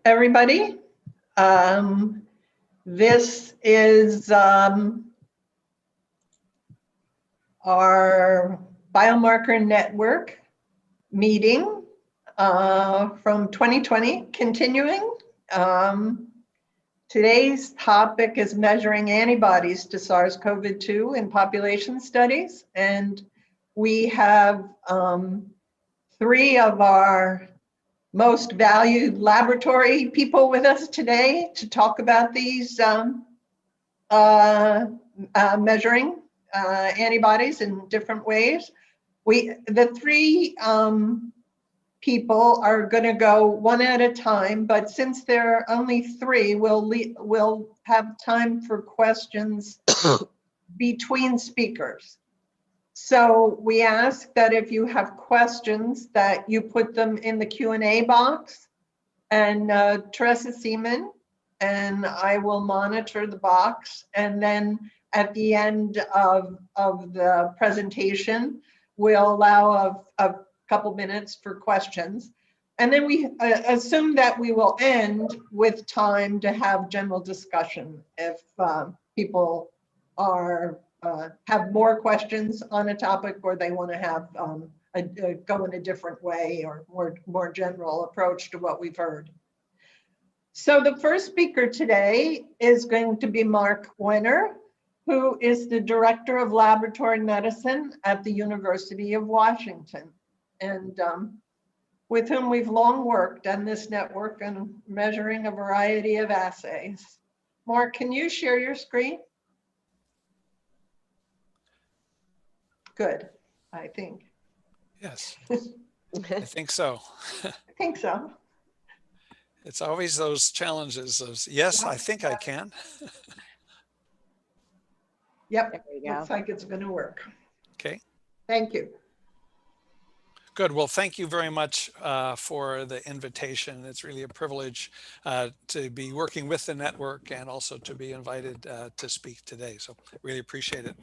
everybody. This is our biomarker network meeting from 2020, continuing. Today's topic is measuring antibodies to SARS CoV-2 in population studies. And we have three of our most valued laboratory people with us today to talk about these measuring antibodies in different ways. The three people are going to go one at a time, but since there are only three, we'll have time for questions between speakers. So we ask that if you have questions that you put them in the Q&A box, and Teresa Seaman and I will monitor the box, and then at the end of the presentation, we'll allow a couple minutes for questions. And then we assume that we will end with time to have general discussion if people are have more questions on a topic, or they want to have go in a different way or more general approach to what we've heard. So the first speaker today is going to be Mark Wener, who is the Director of Laboratory Medicine at the University of Washington, and with whom we've long worked on this network and measuring a variety of assays. Mark, can you share your screen? Good, I think. Yes, I think so. I think so. It's always those challenges of, yes, I think I can. Yep, looks like it's going to work. Okay. Thank you. Good. Well, thank you very much for the invitation. It's really a privilege to be working with the network and also to be invited to speak today. So really appreciate it.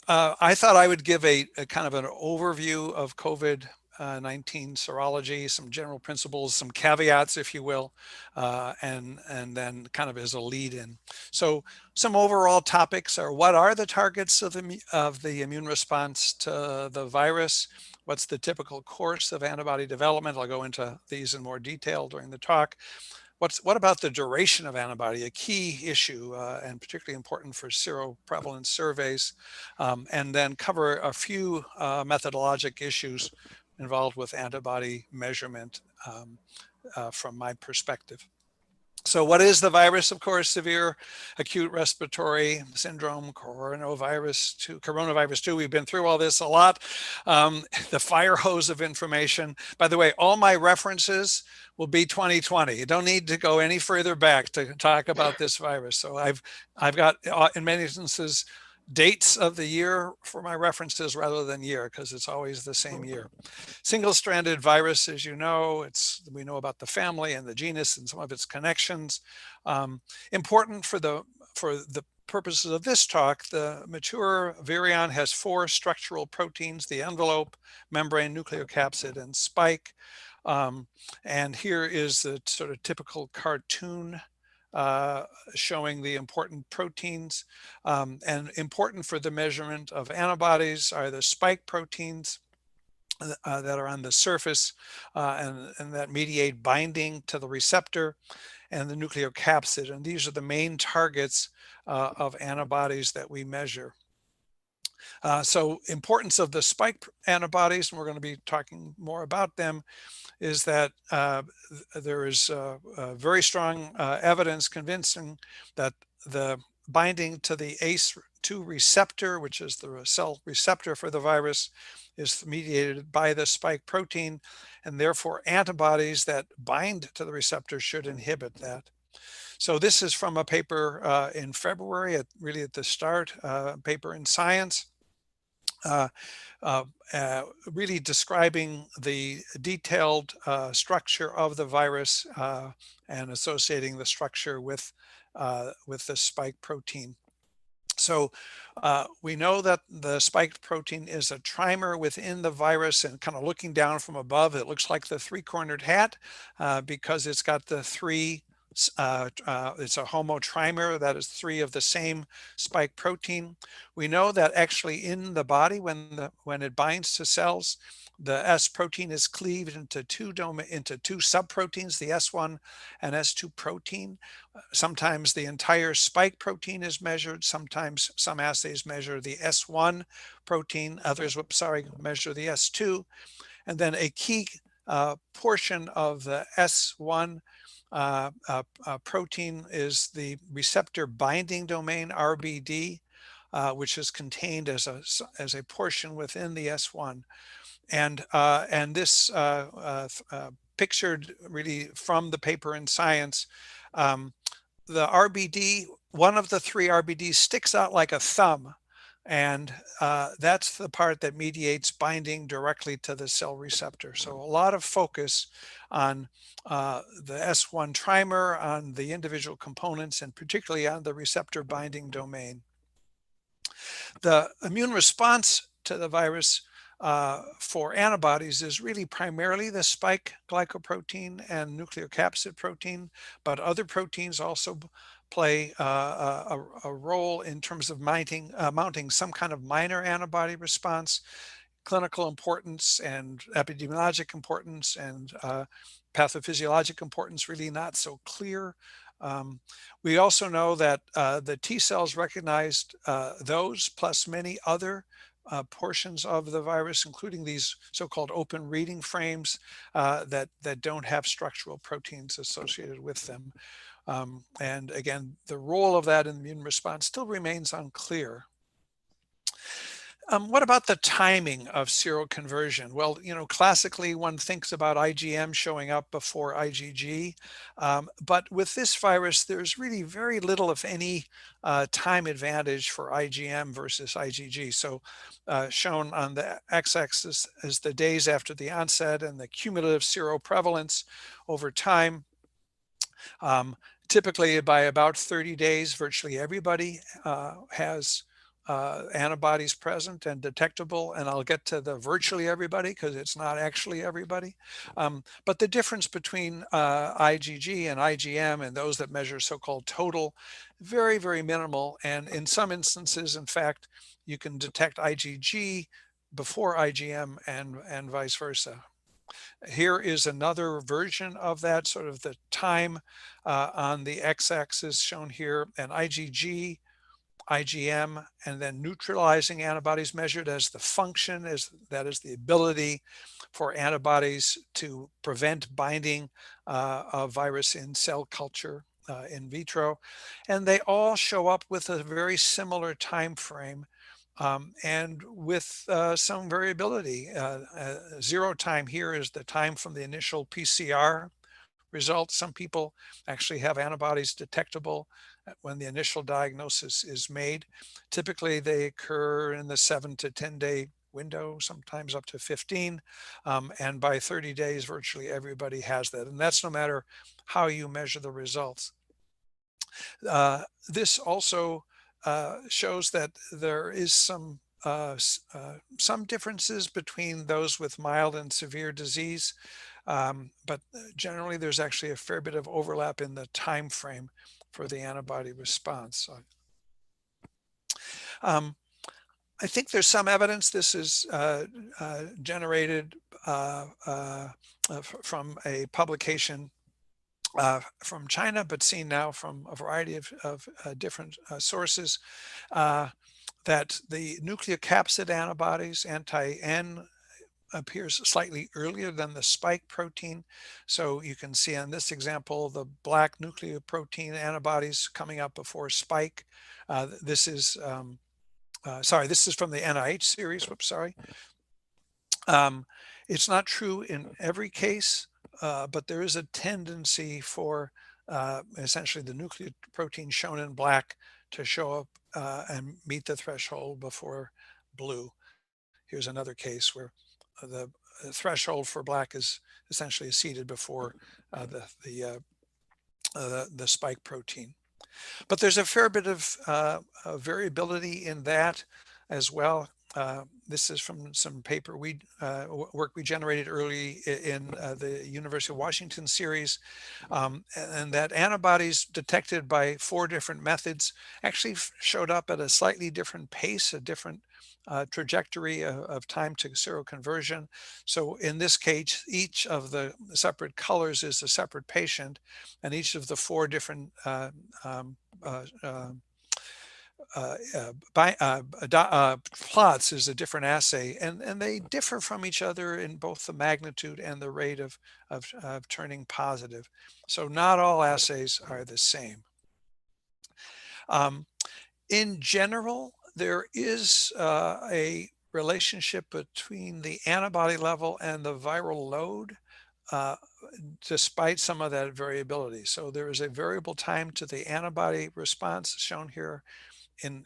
I thought I would give a kind of an overview of COVID-19 serology, some general principles, some caveats, if you will, and then kind of as a lead in. So some overall topics are: what are the targets of the immune response to the virus? What's the typical course of antibody development? I'll go into these in more detail during the talk. What about the duration of antibody, a key issue and particularly important for seroprevalence surveys, and then cover a few methodologic issues involved with antibody measurement from my perspective. So what is the virus? Of course, severe acute respiratory syndrome, coronavirus 2. We've been through all this a lot. The fire hose of information. By the way, all my references will be 2020. You don't need to go any further back to talk about this virus. So I've got, in many instances, dates of the year for my references rather than year, because it's always the same year. Single-stranded virus, as you know, we know about the family and the genus and some of its connections. Important for the purposes of this talk, the mature virion has 4 structural proteins: the envelope, membrane, nucleocapsid, and spike. And here is the sort of typical cartoon showing the important proteins. And important for the measurement of antibodies are the spike proteins that are on the surface and that mediate binding to the receptor, and the nucleocapsid. And these are the main targets of antibodies that we measure. So importance of the spike antibodies, and we're going to be talking more about them, is that there is very strong evidence convincing that the binding to the ACE2 receptor, which is the cell receptor for the virus, is mediated by the spike protein, and therefore antibodies that bind to the receptor should inhibit that. So this is from a paper in February, really at the start, paper in Science. Really describing the detailed structure of the virus and associating the structure with the spike protein. So we know that the spiked protein is a trimer within the virus, and kind of looking down from above, it looks like the three-cornered hat because it's got the three, it's a homotrimer, that is three of the same spike protein. We know that actually in the body, when it binds to cells, the S protein is cleaved into two subproteins, the S1 and S2 protein. Sometimes the entire spike protein is measured. Sometimes some assays measure the S1 protein. Others, measure the S2. And then a key portion of the S1 protein is the receptor binding domain, RBD, which is contained as a portion within the S1. And this pictured really from the paper in Science, the RBD, one of the three RBDs sticks out like a thumb, and that's the part that mediates binding directly to the cell receptor. So a lot of focus on the S1 trimer, on the individual components, and particularly on the receptor binding domain. The immune response to the virus for antibodies is really primarily the spike glycoprotein and nucleocapsid protein, but other proteins also play a role in terms of mounting some kind of minor antibody response. Clinical importance and epidemiologic importance and pathophysiologic importance really not so clear. We also know that the T cells recognized those plus many other portions of the virus, including these so-called open reading frames that don't have structural proteins associated with them. And again, the role of that in the immune response still remains unclear. What about the timing of seroconversion? Well, classically one thinks about IgM showing up before IgG, but with this virus, there's really very little, if any, time advantage for IgM versus IgG. So shown on the x-axis is the days after the onset and the cumulative seroprevalence over time. Typically by about 30 days, virtually everybody has antibodies present and detectable, and I'll get to the virtually everybody because it's not actually everybody. But the difference between IgG and IgM and those that measure so-called total, very, very minimal. And in some instances, in fact, you can detect IgG before IgM and vice versa. Here is another version of that, sort of the time on the x-axis shown here, and IgG, IgM, and then neutralizing antibodies measured as the function, that is the ability for antibodies to prevent binding of virus in cell culture in vitro. And they all show up with a very similar time frame and with some variability. Zero time here is the time from the initial PCR results. Some people actually have antibodies detectable when the initial diagnosis is made. Typically, they occur in the 7 to 10 day window, sometimes up to 15. And by 30 days, virtually everybody has that. And that's no matter how you measure the results. This also shows that there is some differences between those with mild and severe disease. But generally, there's actually a fair bit of overlap in the time frame for the antibody response. I think there's some evidence this is generated from a publication from China, but seen now from a variety of different sources, that the nucleocapsid antibodies, anti-N, appears slightly earlier than the spike protein. So you can see on this example, the black nucleoprotein antibodies coming up before spike. This is from the NIH series, it's not true in every case, but there is a tendency for essentially the nucleoprotein shown in black to show up and meet the threshold before blue. Here's another case where the threshold for black is essentially seated before the spike protein. But there's a fair bit of variability in that as well. This is from some paper work we generated early in the University of Washington series, and that antibodies detected by 4 different methods actually showed up at a slightly different pace, a different trajectory of time to seroconversion. So in this case, each of the separate colors is a separate patient, and each of the 4 different uh, uh, plots is a different assay, and they differ from each other in both the magnitude and the rate of turning positive. So not all assays are the same. In general, there is a relationship between the antibody level and the viral load, uh, despite some of that variability. So there is a variable time to the antibody response shown here in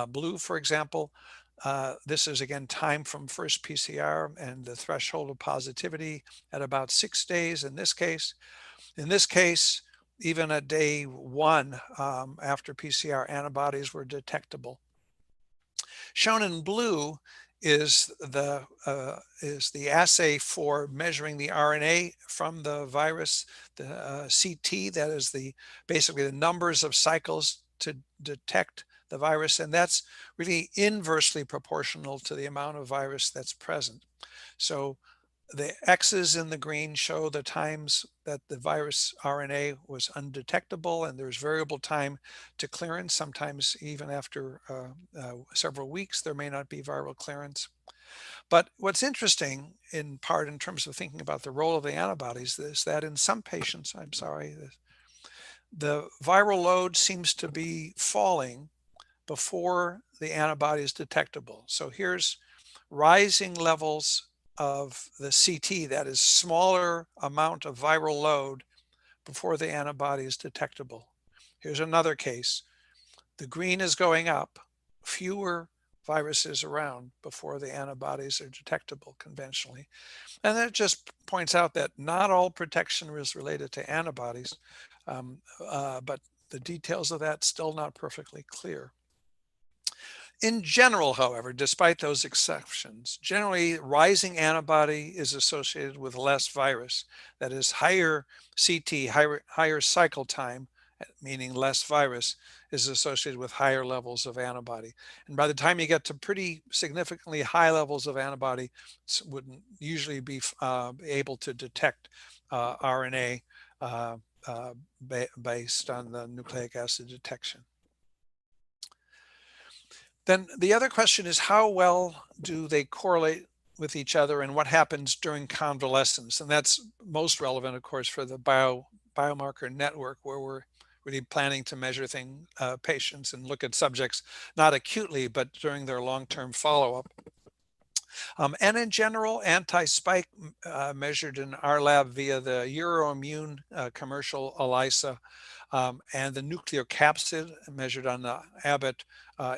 blue, for example. This is again time from first PCR and the threshold of positivity at about 6 days in this case. In this case, even at day 1 after PCR, antibodies were detectable. Shown in blue is the assay for measuring the RNA from the virus, the CT, that is basically the numbers of cycles to detect the virus, and that's really inversely proportional to the amount of virus that's present. So the X's in the green show the times that the virus RNA was undetectable, and there's variable time to clearance. Sometimes even after several weeks, there may not be viral clearance. But what's interesting, in part in terms of thinking about the role of the antibodies, is that in some patients, the viral load seems to be falling before the antibody is detectable. So here's rising levels of the CT, that is smaller amount of viral load before the antibody is detectable. Here's another case. The green is going up, fewer viruses around before the antibodies are detectable conventionally. And that just points out that not all protection is related to antibodies, but the details of that still not perfectly clear. In general, however, despite those exceptions, generally rising antibody is associated with less virus. That is, higher CT, higher cycle time, meaning less virus, is associated with higher levels of antibody. And by the time you get to pretty significantly high levels of antibody, it wouldn't usually be able to detect RNA based on the nucleic acid detection. Then the other question is, how well do they correlate with each other and what happens during convalescence? And that's most relevant, of course, for the biomarker network, where we're really planning to measure patients and look at subjects, not acutely, but during their long-term follow-up. And in general, anti-spike measured in our lab via the Euroimmune commercial ELISA, and the nucleocapsid measured on the Abbott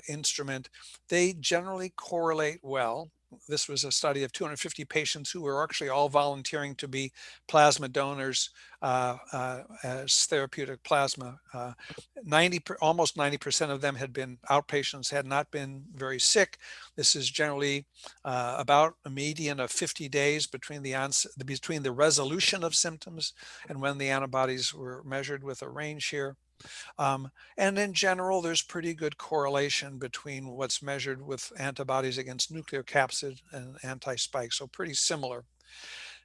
instrument, they generally correlate well. This was a study of 250 patients who were actually all volunteering to be plasma donors as therapeutic plasma. Almost 90% of them had been outpatients, had not been very sick. This is generally about a median of 50 days between the resolution of symptoms and when the antibodies were measured, with a range here. And in general, there's pretty good correlation between what's measured with antibodies against nucleocapsid and anti-spike, so pretty similar.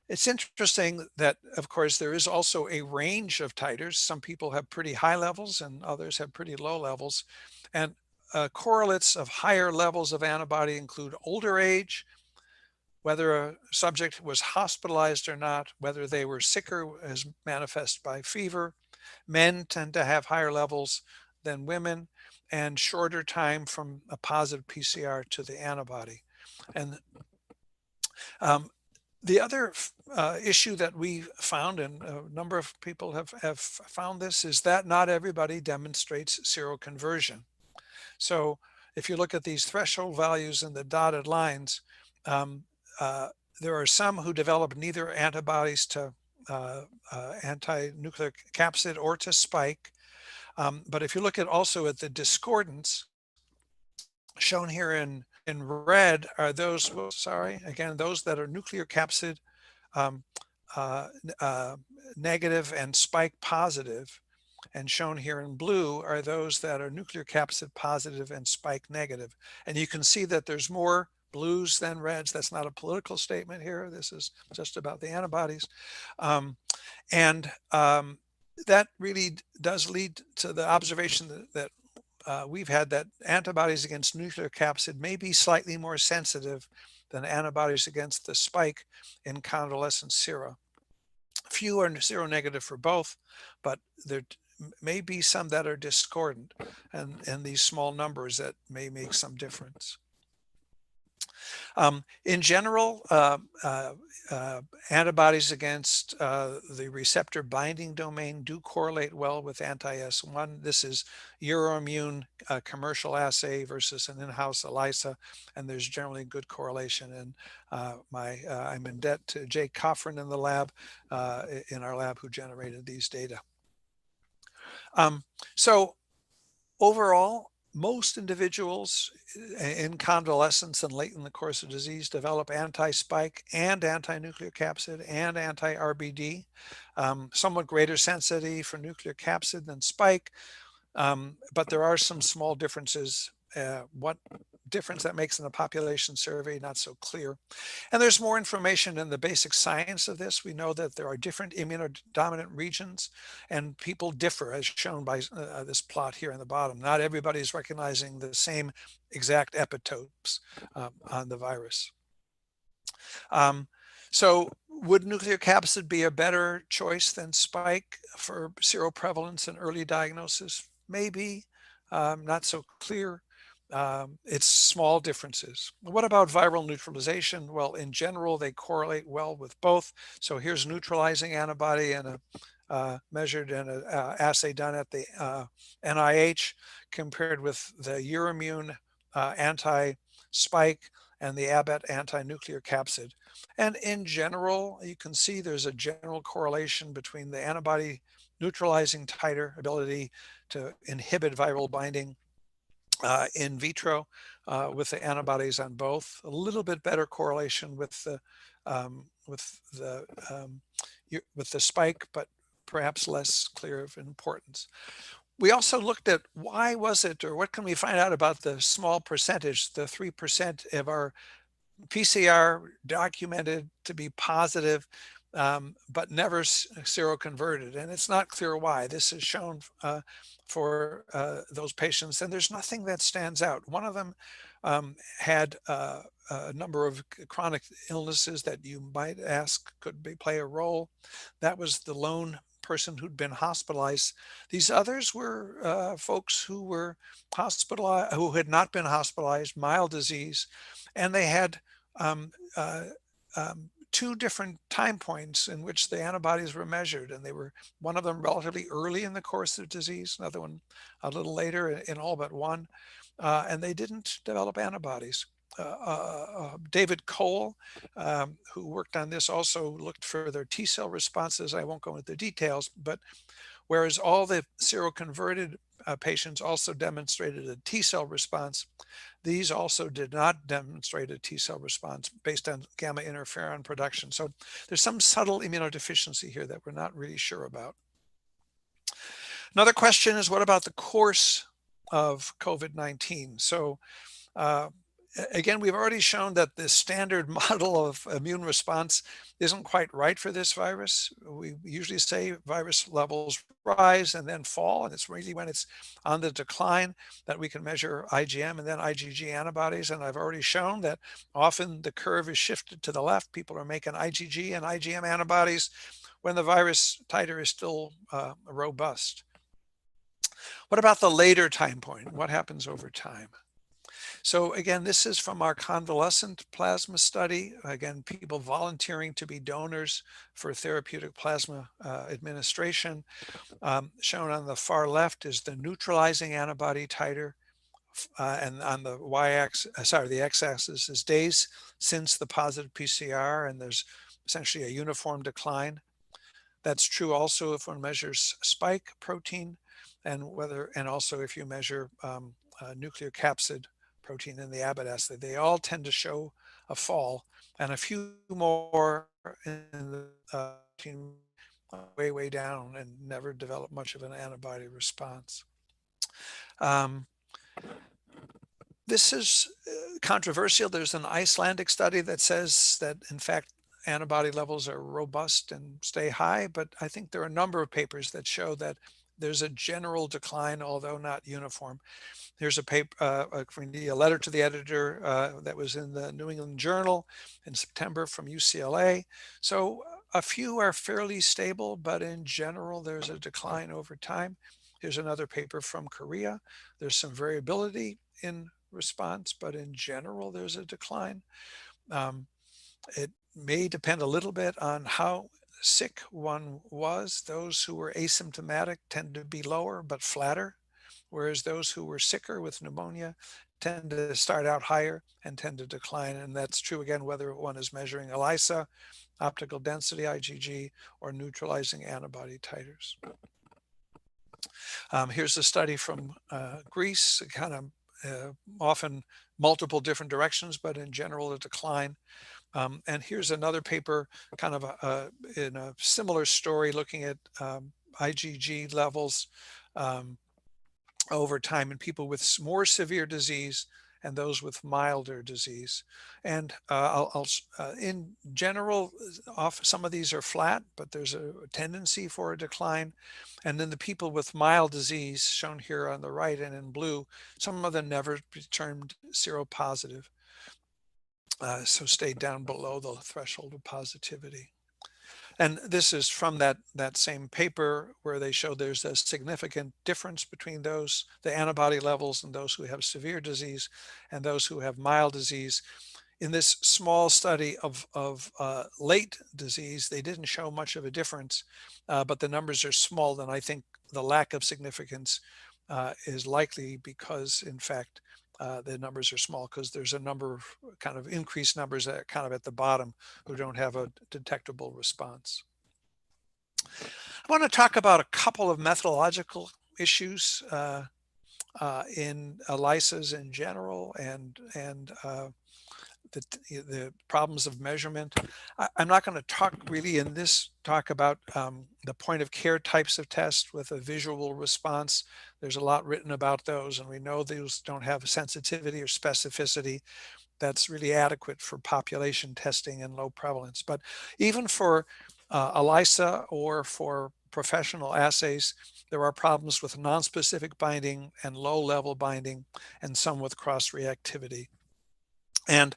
It's interesting that, of course, there is also a range of titers. Some people have pretty high levels and others have pretty low levels. And correlates of higher levels of antibody include older age, whether a subject was hospitalized or not, whether they were sicker as manifest by fever. Men tend to have higher levels than women, and shorter time from a positive PCR to the antibody. And the other issue that we found, and a number of people have found this, is that not everybody demonstrates seroconversion. So if you look at these threshold values in the dotted lines, there are some who develop neither antibodies to anti-nucleic capsid or to spike. But if you look at also at the discordance, shown here in red are those, sorry, again, those that are nuclear capsid um, negative and spike positive. And shown here in blue are those that are nuclear capsid positive and spike negative. And you can see that there's more blues than reds. That's not a political statement here. This is just about the antibodies. That really does lead to the observation that we've had, that antibodies against nuclear capsid may be slightly more sensitive than antibodies against the spike in convalescent sera. Few are seronegative for both, but there may be some that are discordant, and these small numbers that may make some difference. In general, antibodies against the receptor binding domain do correlate well with anti-S1. This is Euroimmune commercial assay versus an in-house ELISA, and there's generally good correlation. And I'm in debt to Jake Coffrin in the lab, in our lab, who generated these data. So overall, most individuals in convalescence and late in the course of disease develop anti-spike and anti-nuclear capsid and anti-RBD, somewhat greater sensitivity for nuclear capsid than spike, but there are some small differences. What difference that makes in the population survey, not so clear. And there's more information in the basic science of this. We know that there are different immunodominant regions, and people differ, as shown by this plot here in the bottom. Not everybody is recognizing the same exact epitopes on the virus. So would nuclear capsid be a better choice than spike for seroprevalence and early diagnosis? Maybe, not so clear. It's small differences. What about viral neutralization? Well, in general, they correlate well with both. So here's neutralizing antibody and measured in an assay done at the NIH, compared with the Euroimmune anti-spike and the Abbott anti-nuclear capsid. And in general, you can see there's a general correlation between the antibody neutralizing titer ability to inhibit viral binding in vitro with the antibodies on both. A little bit better correlation with the spike, but perhaps less clear of importance. We also looked at why was it, or what can we find out about the small percentage, the 3% of our PCR documented to be positive, but never seroconverted. And it's not clear why. This is shown for those patients, and there's nothing that stands out. One of them had a number of chronic illnesses that you might ask could play a role. That was the lone person who'd been hospitalized. These others were folks who were hospitalized, who had not been hospitalized, mild disease, and they had two different time points in which the antibodies were measured, and they were, one of them relatively early in the course of disease, another one a little later in all but one, and they didn't develop antibodies. David Cole, who worked on this, also looked for their T cell responses. I won't go into the details, but whereas all the seroconverted patients also demonstrated a T cell response, these also did not demonstrate a T cell response based on gamma interferon production. So there's some subtle immunodeficiency here that we're not really sure about. Another question is, what about the course of COVID-19? So again, we've already shown that the standard model of immune response isn't quite right for this virus. We usually say virus levels rise and then fall, and it's really when it's on the decline that we can measure IgM and then IgG antibodies. And I've already shown that often the curve is shifted to the left. People are making IgG and IgM antibodies when the virus titer is still robust. What about the later time point? What happens over time? So again, this is from our convalescent plasma study. Again, people volunteering to be donors for therapeutic plasma administration. Shown on the far left is the neutralizing antibody titer, and on the y-axis, the x-axis is days since the positive PCR, and there's essentially a uniform decline. That's true also if one measures spike protein, and also if you measure nuclear capsid protein in the Abbott assay. They all tend to show a fall, and a few more in the protein way down and never develop much of an antibody response. This is controversial. There's an Icelandic study that says that, in fact, antibody levels are robust and stay high, but I think there are a number of papers that show that there's a general decline, although not uniform. Here's a paper, a letter to the editor that was in the New England Journal in September from UCLA. So a few are fairly stable, but in general, there's a decline over time. Here's another paper from Korea. There's some variability in response, but in general, there's a decline. It may depend a little bit on how sick one was. Those who were asymptomatic tend to be lower but flatter, whereas those who were sicker with pneumonia tend to start out higher and tend to decline. And that's true again, whether one is measuring ELISA, optical density, IgG, or neutralizing antibody titers. Here's a study from Greece, kind of often multiple different directions, but in general a decline. And here's another paper kind of in a similar story looking at IgG levels over time in people with more severe disease and those with milder disease. And in general, some of these are flat, but there's a tendency for a decline. And then the people with mild disease, shown here on the right and in blue, some of them never returned seropositive. So stayed down below the threshold of positivity. And this is from that same paper where they show there's a significant difference between the antibody levels in those who have severe disease and those who have mild disease. In this small study of late disease, they didn't show much of a difference, but the numbers are small, and I think the lack of significance is likely because, in fact, the numbers are small because there's a number of kind of increased numbers that are kind of at the bottom who don't have a detectable response. I want to talk about a couple of methodological issues in ELISAs in general and the problems of measurement. I'm not going to talk really in this talk about the point of care types of tests with a visual response. There's a lot written about those, and we know those don't have sensitivity or specificity that's really adequate for population testing and low prevalence. But even for ELISA or for professional assays, there are problems with nonspecific binding and low-level binding, and some with cross-reactivity. And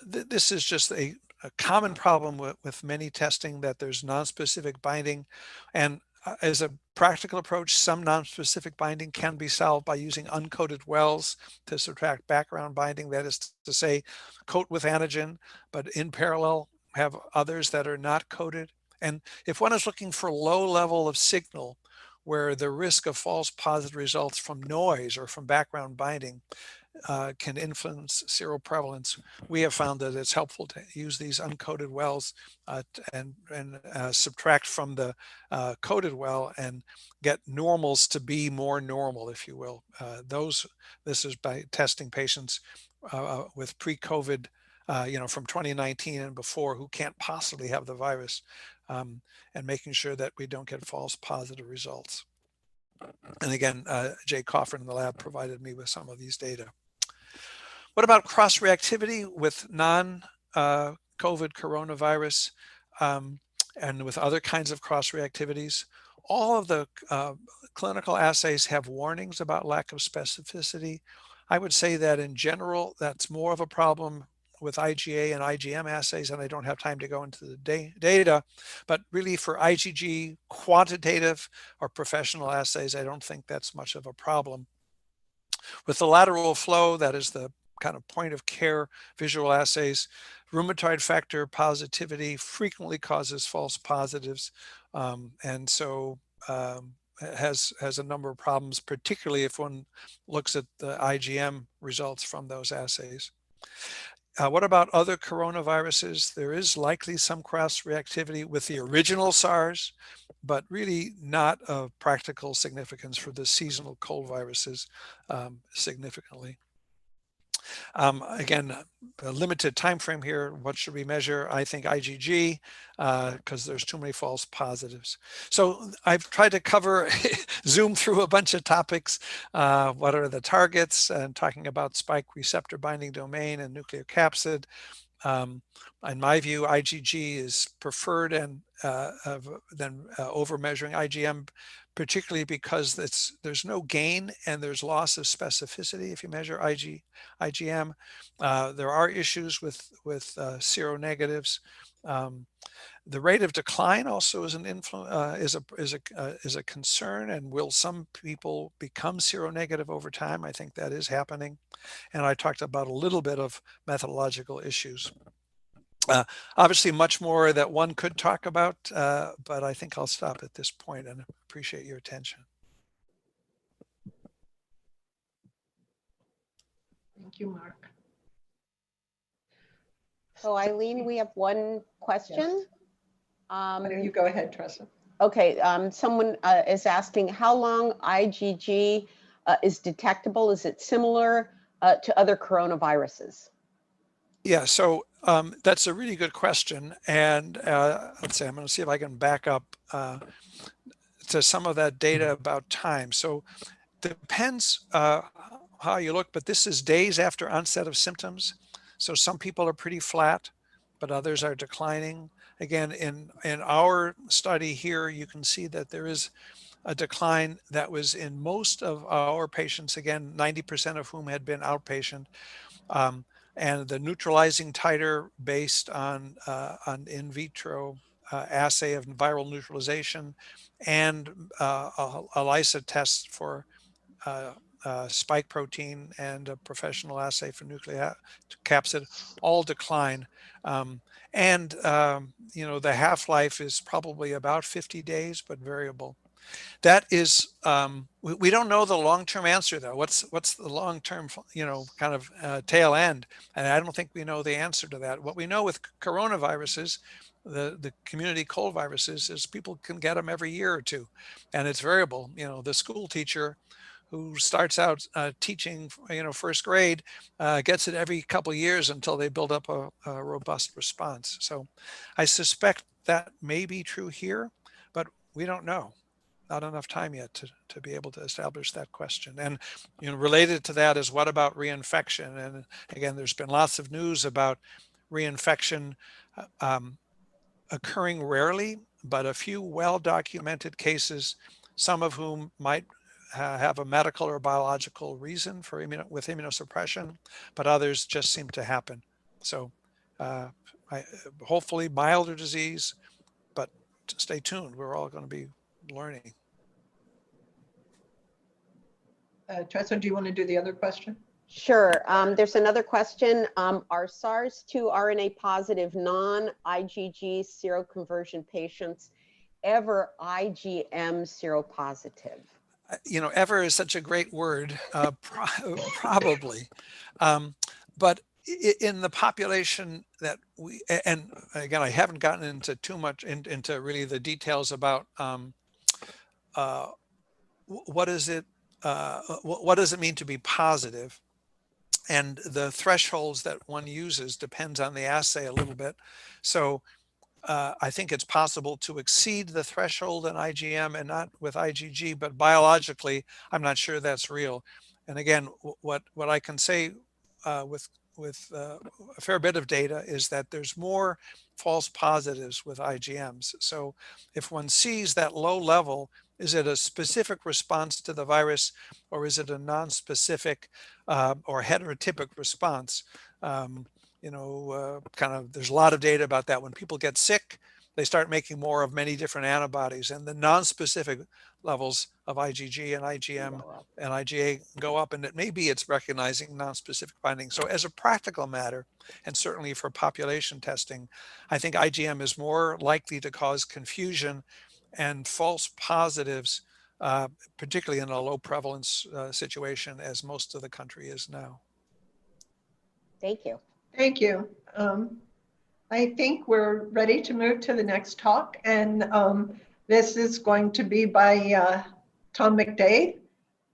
this is just a common problem with many testing, that there's nonspecific binding. And as a practical approach, some nonspecific binding can be solved by using uncoated wells to subtract background binding. That is to say, coat with antigen, but in parallel have others that are not coated. And if one is looking for low level of signal, where the risk of false positive results from noise or from background binding can influence seroprevalence, we have found that it's helpful to use these uncoated wells and subtract from the coated well and get normals to be more normal, if you will. This is by testing patients with pre-COVID, from 2019 and before, who can't possibly have the virus, and making sure that we don't get false positive results. And again, Jay Coffin in the lab provided me with some of these data. What about cross-reactivity with non-COVID coronavirus and with other kinds of cross-reactivities? All of the clinical assays have warnings about lack of specificity. I would say that in general, that's more of a problem with IgA and IgM assays, and I don't have time to go into the data, but really for IgG quantitative or professional assays, I don't think that's much of a problem. With the lateral flow, that is the kind of point of care visual assays, rheumatoid factor positivity frequently causes false positives, and so has a number of problems, particularly if one looks at the IgM results from those assays. What about other coronaviruses? There is likely some cross-reactivity with the original SARS, but really not of practical significance for the seasonal cold viruses significantly. Again, a limited time frame here. What should we measure? I think IgG, because there's too many false positives. So I've tried to cover, zoom through a bunch of topics. What are the targets? And talking about spike receptor binding domain and nuclear capsid. In my view, IgG is preferred and than over measuring IgM, particularly because there's no gain and there's loss of specificity if you measure IgM. There are issues with seronegatives. The rate of decline also is is a concern, and will some people become seronegative over time? I think that is happening. And I talked about a little bit of methodological issues. Obviously, much more that one could talk about, but I think I'll stop at this point and appreciate your attention. Thank you, Mark. So Eileen, we have one question. Yes. Why don't you go ahead, Tressa? Okay, someone is asking how long IgG is detectable. Is it similar to other coronaviruses? Yeah, so that's a really good question. And let's see, I'm going to see if I can back up to some of that data about time. So depends how you look, but this is days after onset of symptoms. So some people are pretty flat, but others are declining. Again, in our study here, you can see that there is a decline that was in most of our patients, again, 90% of whom had been outpatient. And the neutralizing titer based on in vitro assay of viral neutralization and ELISA test for spike protein and a professional assay for nuclear capsid all decline. You know, the half-life is probably about 50 days, but variable. That is, we don't know the long-term answer though. What's the long-term, you know, kind of tail end? And I don't think we know the answer to that. What we know with coronaviruses, the community cold viruses, is people can get them every year or two, and it's variable. You know, the school teacher who starts out teaching, you know, first grade, gets it every couple of years until they build up a robust response. So I suspect that may be true here, but we don't know. Not enough time yet to be able to establish that question. And, you know, related to that is, what about reinfection? And again, there's been lots of news about reinfection occurring rarely, but a few well-documented cases, some of whom might have a medical or biological reason for with immunosuppression, but others just seem to happen. So hopefully milder disease, but stay tuned. We're all going to be learning. Tressa, do you want to do the other question? Sure. There's another question. Are SARS-2 RNA positive non-IgG seroconversion patients ever IgM seropositive? You know, ever is such a great word, probably. But in the population that we, and again, I haven't gotten into too much into really the details about what does it mean to be positive, and the thresholds that one uses depends on the assay a little bit. So I think it's possible to exceed the threshold in IgM and not with IgG, but biologically, I'm not sure that's real. And again, what I can say with a fair bit of data is that there's more false positives with IgMs. So if one sees that low level, is it a specific response to the virus, or is it a non-specific or heterotypic response? You know, kind of, there's a lot of data about that. When people get sick, they start making more of many different antibodies, and the non-specific levels of IgG and IgM and IgA go up, and it may be it's recognizing non-specific binding. So as a practical matter, and certainly for population testing, I think IgM is more likely to cause confusion and false positives, particularly in a low prevalence situation, as most of the country is now. Thank you. Thank you. I think we're ready to move to the next talk, and this is going to be by Tom McDade.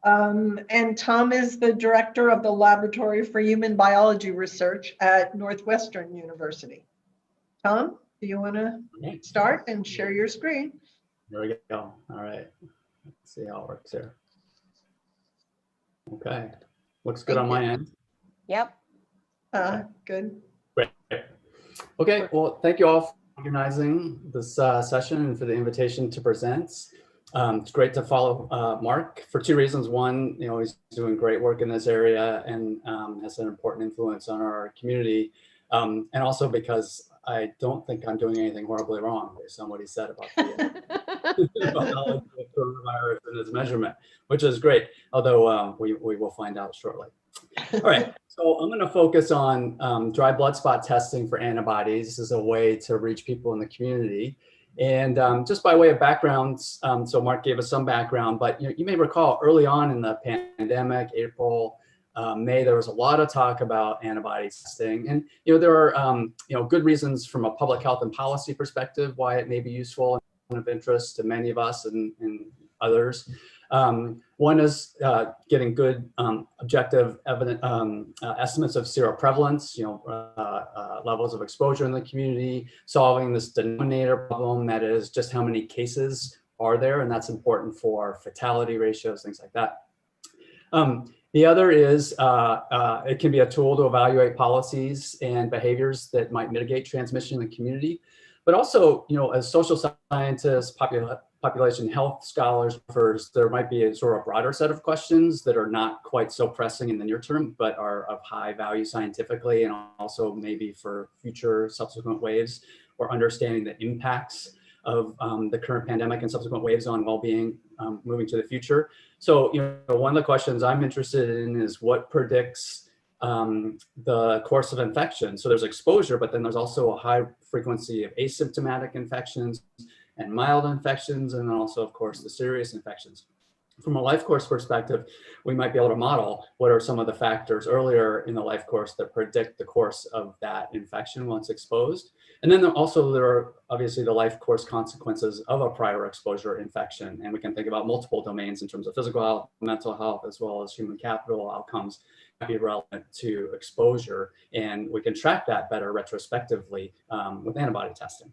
And Tom is the director of the Laboratory for Human Biology Research at Northwestern University. Tom, do you want to start and share your screen? There we go. All right. Let's see how it works here. Okay. Looks good on my end. Yep. Good. Great. Okay. Well, thank you all for organizing this session and for the invitation to present. It's great to follow Mark for two reasons. One, he's doing great work in this area and has an important influence on our community. And also because I don't think I'm doing anything horribly wrong based on what he said about the coronavirus and its measurement, which is great, although we will find out shortly. All right, so I'm going to focus on dry blood spot testing for antibodies. This is a way to reach people in the community. And just by way of background, so Mark gave us some background, but you may recall early on in the pandemic, April, May, there was a lot of talk about antibody testing, and there are good reasons from a public health and policy perspective why it may be useful and of interest to many of us and others. One is getting good objective estimates of seroprevalence, levels of exposure in the community, solving this denominator problem, that is just how many cases are there, and that's important for fatality ratios, things like that. The other is it can be a tool to evaluate policies and behaviors that might mitigate transmission in the community. But also, as social scientists, population health scholars, there might be a sort of broader set of questions that are not quite so pressing in the near term, but are of high value scientifically, and also maybe for future subsequent waves, or understanding the impacts of the current pandemic and subsequent waves on well-being moving to the future. So, one of the questions I'm interested in is what predicts the course of infection. So there's exposure, but then there's also a high frequency of asymptomatic infections and mild infections, and then also, of course, the serious infections. From a life course perspective, we might be able to model what are some of the factors earlier in the life course that predict the course of that infection once exposed. And then there are obviously the life course consequences of a prior exposure infection. And we can think about multiple domains in terms of physical health, mental health, as well as human capital outcomes that be relevant to exposure. And we can track that better retrospectively with antibody testing.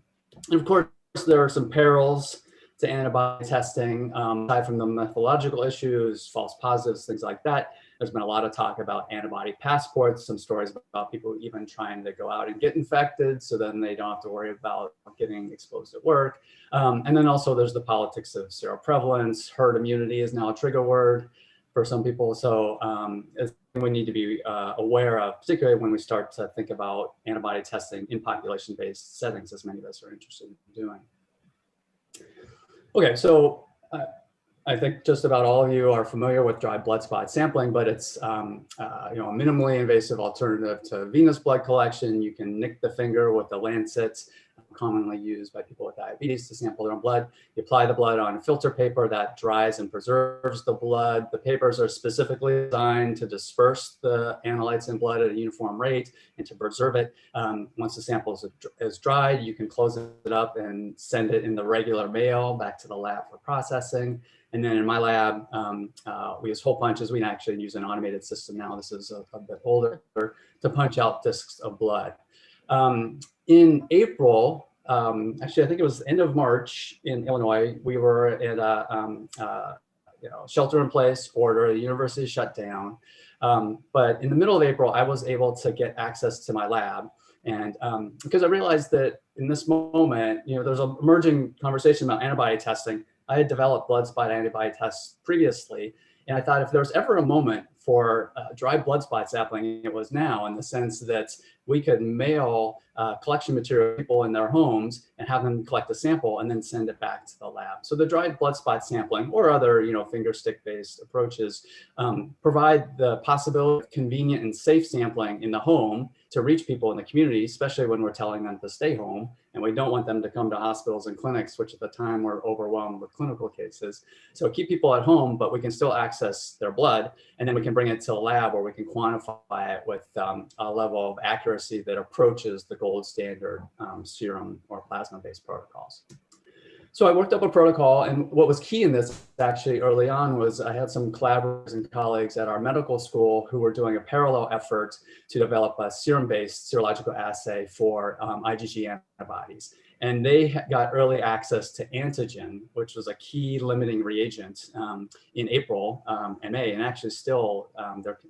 And of course, there are some perils to antibody testing, aside from the methodological issues, false positives, things like that. There's been a lot of talk about antibody passports, some stories about people even trying to go out and get infected, so then they don't have to worry about getting exposed at work. And then also there's the politics of seroprevalence. Herd immunity is now a trigger word for some people. So we need to be aware of, particularly when we start to think about antibody testing in population-based settings, as many of us are interested in doing. Okay, so I think just about all of you are familiar with dry blood spot sampling, but it's a minimally invasive alternative to venous blood collection. You can nick the finger with the lancets, commonly used by people with diabetes to sample their own blood. You apply the blood on filter paper that dries and preserves the blood. The papers are specifically designed to disperse the analytes in blood at a uniform rate and to preserve it. Once the sample is dried, you can close it up and send it in the regular mail back to the lab for processing. And then in my lab, we use hole punches. We actually use an automated system now. This is a bit older, to punch out discs of blood. In April, actually, I think it was the end of March in Illinois, we were at a shelter-in-place order. The university shut down. But in the middle of April, I was able to get access to my lab. And because I realized that in this moment, there's an emerging conversation about antibody testing. I had developed blood spot antibody tests previously. And I thought if there was ever a moment for dry blood spot sampling, it was now, in the sense that we could mail collection material to people in their homes and have them collect a sample and then send it back to the lab. So the dry blood spot sampling, or other finger stick based approaches, provide the possibility of convenient and safe sampling in the home to reach people in the community, especially when we're telling them to stay home and we don't want them to come to hospitals and clinics, which at the time were overwhelmed with clinical cases. So keep people at home, but we can still access their blood, and then we can bring it to the lab where we can quantify it with a level of accuracy that approaches the gold standard serum or plasma-based protocols. So I worked up a protocol, and what was key in this actually early on was I had some collaborators and colleagues at our medical school who were doing a parallel effort to develop a serum-based serological assay for IgG antibodies. And they got early access to antigen, which was a key limiting reagent in April and May, and actually still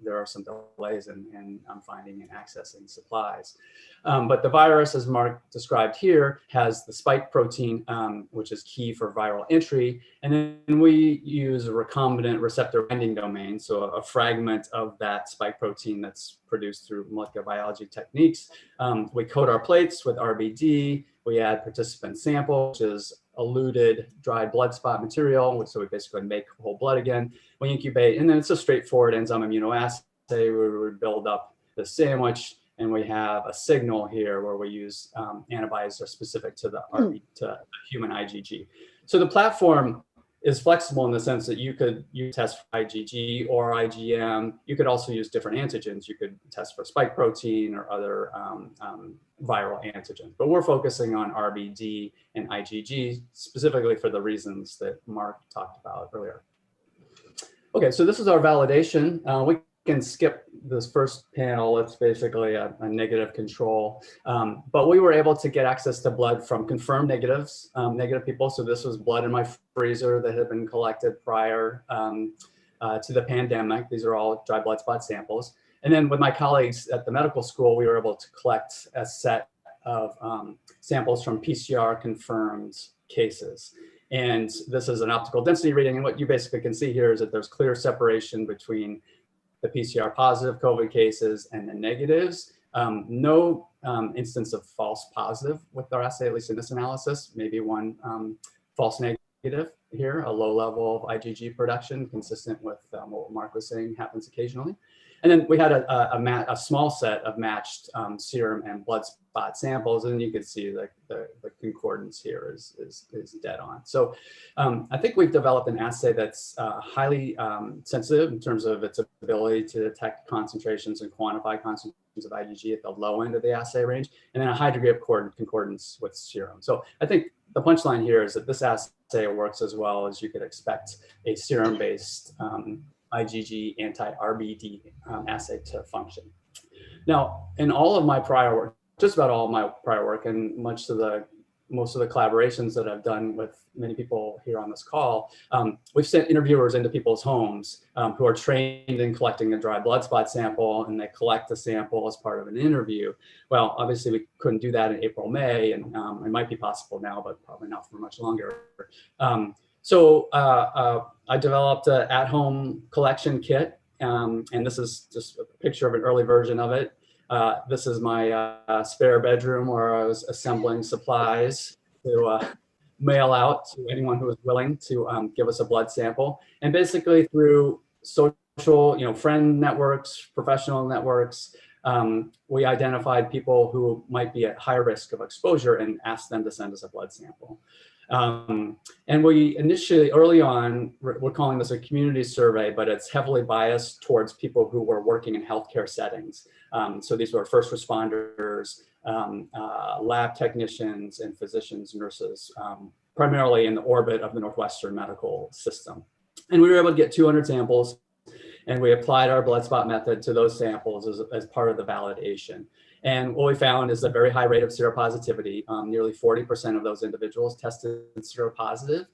there are some delays in finding and accessing supplies. But the virus, as Mark described here, has the spike protein, which is key for viral entry. And then we use a recombinant receptor binding domain, so a fragment of that spike protein that's produced through molecular biology techniques. We coat our plates with RBD. We add participant sample, which is eluted dried blood spot material, so we basically make whole blood again. We incubate, and then it's a straightforward enzyme immunoassay where we build up the sandwich, and we have a signal here where we use antibodies that are specific to the human IgG. So the platform is flexible in the sense that you could test for IgG or IgM. You could also use different antigens. You could test for spike protein or other viral antigens. But we're focusing on RBD and IgG specifically for the reasons that Mark talked about earlier. Okay, so this is our validation. We can skip this first panel. It's basically a negative control, but we were able to get access to blood from confirmed negative people. So this was blood in my freezer that had been collected prior to the pandemic. These are all dry blood spot samples. And then with my colleagues at the medical school, we were able to collect a set of samples from PCR confirmed cases. And this is an optical density reading. And what you basically can see here is that there's clear separation between the PCR positive COVID cases and the negatives. No instance of false positive with our assay, at least in this analysis. Maybe one false negative here, a low level of IgG production, consistent with what Mark was saying happens occasionally. And then we had a small set of matched serum and blood spot samples, and you can see the concordance here is dead on. So I think we've developed an assay that's highly sensitive in terms of its ability to detect concentrations and quantify concentrations of IgG at the low end of the assay range, and then a high degree of concordance with serum. So I think the punchline here is that this assay works as well as you could expect a serum-based IgG anti-RBD assay to function. Now, in all of my prior work, just about all of my prior work, and most of the collaborations that I've done with many people here on this call, we've sent interviewers into people's homes who are trained in collecting a dry blood spot sample, and they collect the sample as part of an interview. Well, obviously we couldn't do that in April, May, and it might be possible now, but probably not for much longer. So I developed an at-home collection kit, and this is just a picture of an early version of it. This is my spare bedroom where I was assembling supplies to mail out to anyone who was willing to give us a blood sample. And basically through social, friend networks, professional networks, we identified people who might be at higher risk of exposure and asked them to send us a blood sample. And we initially, early on, we're calling this a community survey, but it's heavily biased towards people who were working in healthcare settings. So these were first responders, lab technicians, and physicians, nurses, primarily in the orbit of the Northwestern medical system. And we were able to get 200 samples, and we applied our blood spot method to those samples as part of the validation. And what we found is a very high rate of seropositivity. Nearly 40% of those individuals tested seropositive,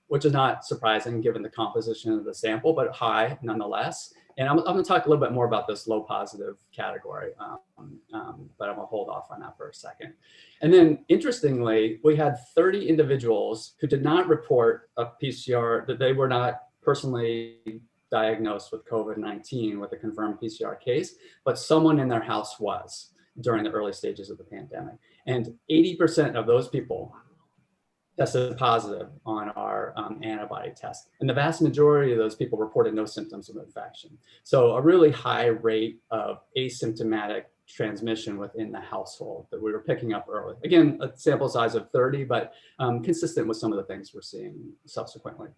which is not surprising given the composition of the sample, but high nonetheless. And I'm going to talk a little bit more about this low positive category, but I'm going to hold off on that for a second. And then interestingly, we had 30 individuals who did not report a PCR, that they were not personally diagnosed with COVID-19 with a confirmed PCR case, but someone in their house was during the early stages of the pandemic. And 80% of those people tested positive on our antibody test. And the vast majority of those people reported no symptoms of infection. So a really high rate of asymptomatic transmission within the household that we were picking up early. Again, a sample size of 30, but consistent with some of the things we're seeing subsequently.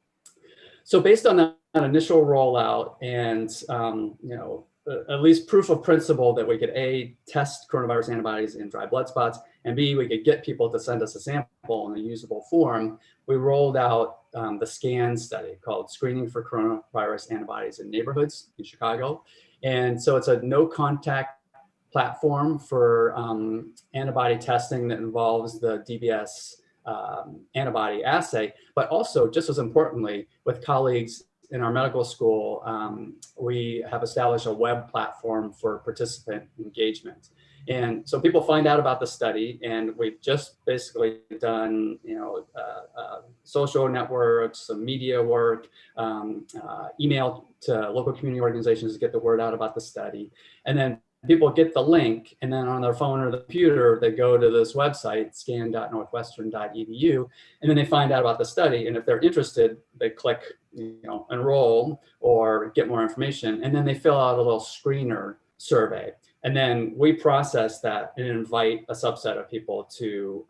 So based on that initial rollout and, at least proof of principle that we could A, test coronavirus antibodies in dry blood spots, and B, we could get people to send us a sample in a usable form, we rolled out the SCAN study called Screening for Coronavirus Antibodies in Neighborhoods in Chicago. And so it's a no contact platform for antibody testing that involves the DBS antibody assay, but also, just as importantly, with colleagues in our medical school, we have established a web platform for participant engagement. And so people find out about the study, and we've just basically done, social networks, some media work, email to local community organizations to get the word out about the study. And then people get the link, and then on their phone or the computer, they go to this website, scan.northwestern.edu, and then they find out about the study. And if they're interested, they click, enroll or get more information, and then they fill out a little screener survey. And then we process that and invite a subset of people to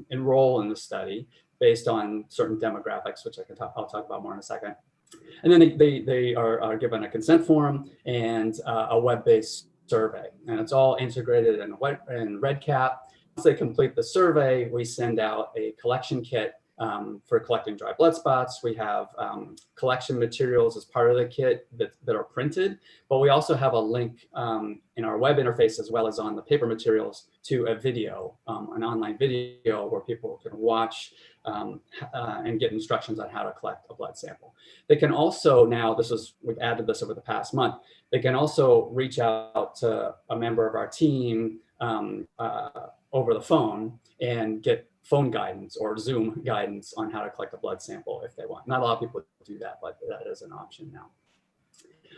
enroll in the study based on certain demographics, which I'll talk about more in a second. And then they are given a consent form and a web-based survey, and it's all integrated in REDCap. Once they complete the survey, we send out a collection kit for collecting dry blood spots. We have collection materials as part of the kit that are printed, but we also have a link in our web interface, as well as on the paper materials, to a video, an online video where people can watch and get instructions on how to collect a blood sample. They can also now, we've added this over the past month, they can also reach out to a member of our team over the phone and get phone guidance or Zoom guidance on how to collect a blood sample if they want. Not a lot of people do that, but that is an option now.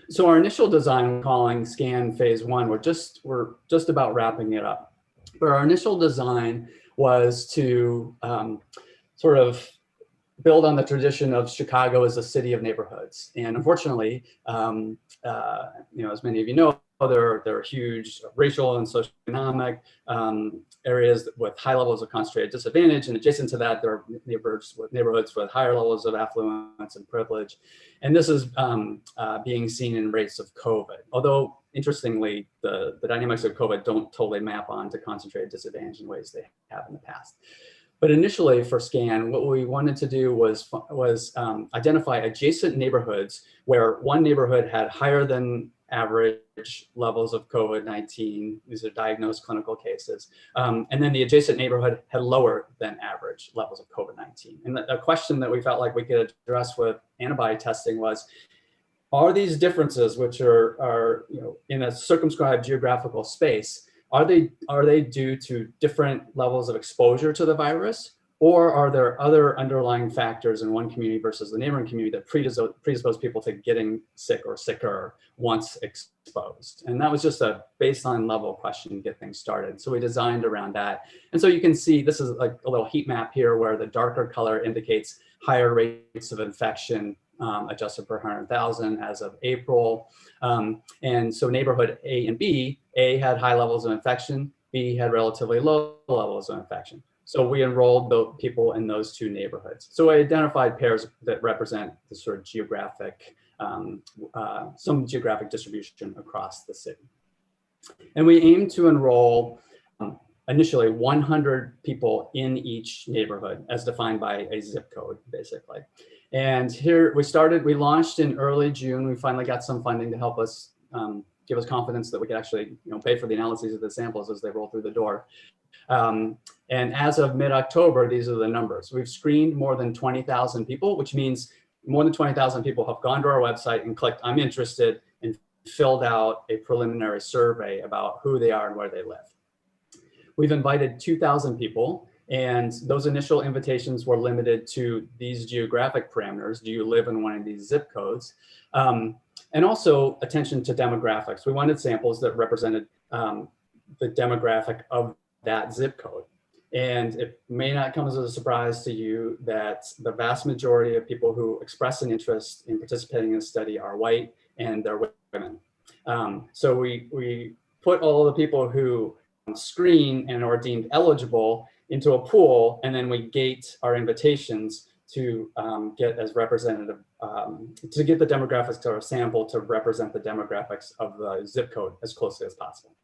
So our initial design, we're calling SCAN Phase 1, we're just about wrapping it up. But our initial design was to sort of build on the tradition of Chicago as a city of neighborhoods. And unfortunately, as many of you know, there are huge racial and socioeconomic areas with high levels of concentrated disadvantage, and adjacent to that, there are neighborhoods with higher levels of affluence and privilege. And this is being seen in rates of COVID. Although, interestingly, the dynamics of COVID don't totally map onto concentrated disadvantage in ways they have in the past. But initially for SCAN, what we wanted to do was identify adjacent neighborhoods where one neighborhood had higher than average levels of COVID-19. These are diagnosed clinical cases. And then the adjacent neighborhood had lower than average levels of COVID-19. And the question that we felt like we could address with antibody testing was, are these differences, which are in a circumscribed geographical space, are they due to different levels of exposure to the virus, or are there other underlying factors in one community versus the neighboring community that predispose people to getting sick or sicker once exposed? And that was just a baseline level question to get things started. So we designed around that. And so you can see, this is like a little heat map here where the darker color indicates higher rates of infection adjusted per 100,000 as of April. And so neighborhood A and B, A had high levels of infection, B had relatively low levels of infection. So we enrolled the people in those two neighborhoods. So I identified pairs that represent the sort of geographic, some geographic distribution across the city. And we aim to enroll initially 100 people in each neighborhood as defined by a zip code, basically. And here we launched in early June. We finally got some funding to help us, give us confidence that we could actually pay for the analyses of the samples as they roll through the door. And as of mid-October, these are the numbers. We've screened more than 20,000 people, which means more than 20,000 people have gone to our website and clicked "I'm interested" and filled out a preliminary survey about who they are and where they live. We've invited 2,000 people, and those initial invitations were limited to these geographic parameters. Do you live in one of these zip codes? And also attention to demographics. We wanted samples that represented the demographic of that zip code. And it may not come as a surprise to you that the vast majority of people who express an interest in participating in the study are white and they're women. So we put all of the people who screen and are deemed eligible into a pool, and then we gate our invitations to get as representative, to get the demographics to our sample to represent the demographics of the zip code as closely as possible.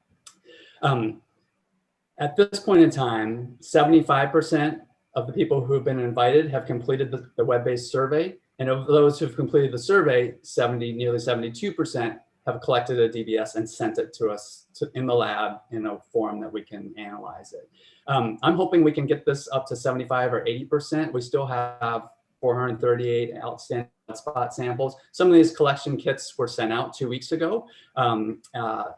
At this point in time, 75% of the people who have been invited have completed the web-based survey. And of those who've completed the survey, nearly 72% have collected a DBS and sent it to us in the lab in a form that we can analyze it. I'm hoping we can get this up to 75 or 80%. We still have 438 outstanding spot samples. Some of these collection kits were sent out 2 weeks ago.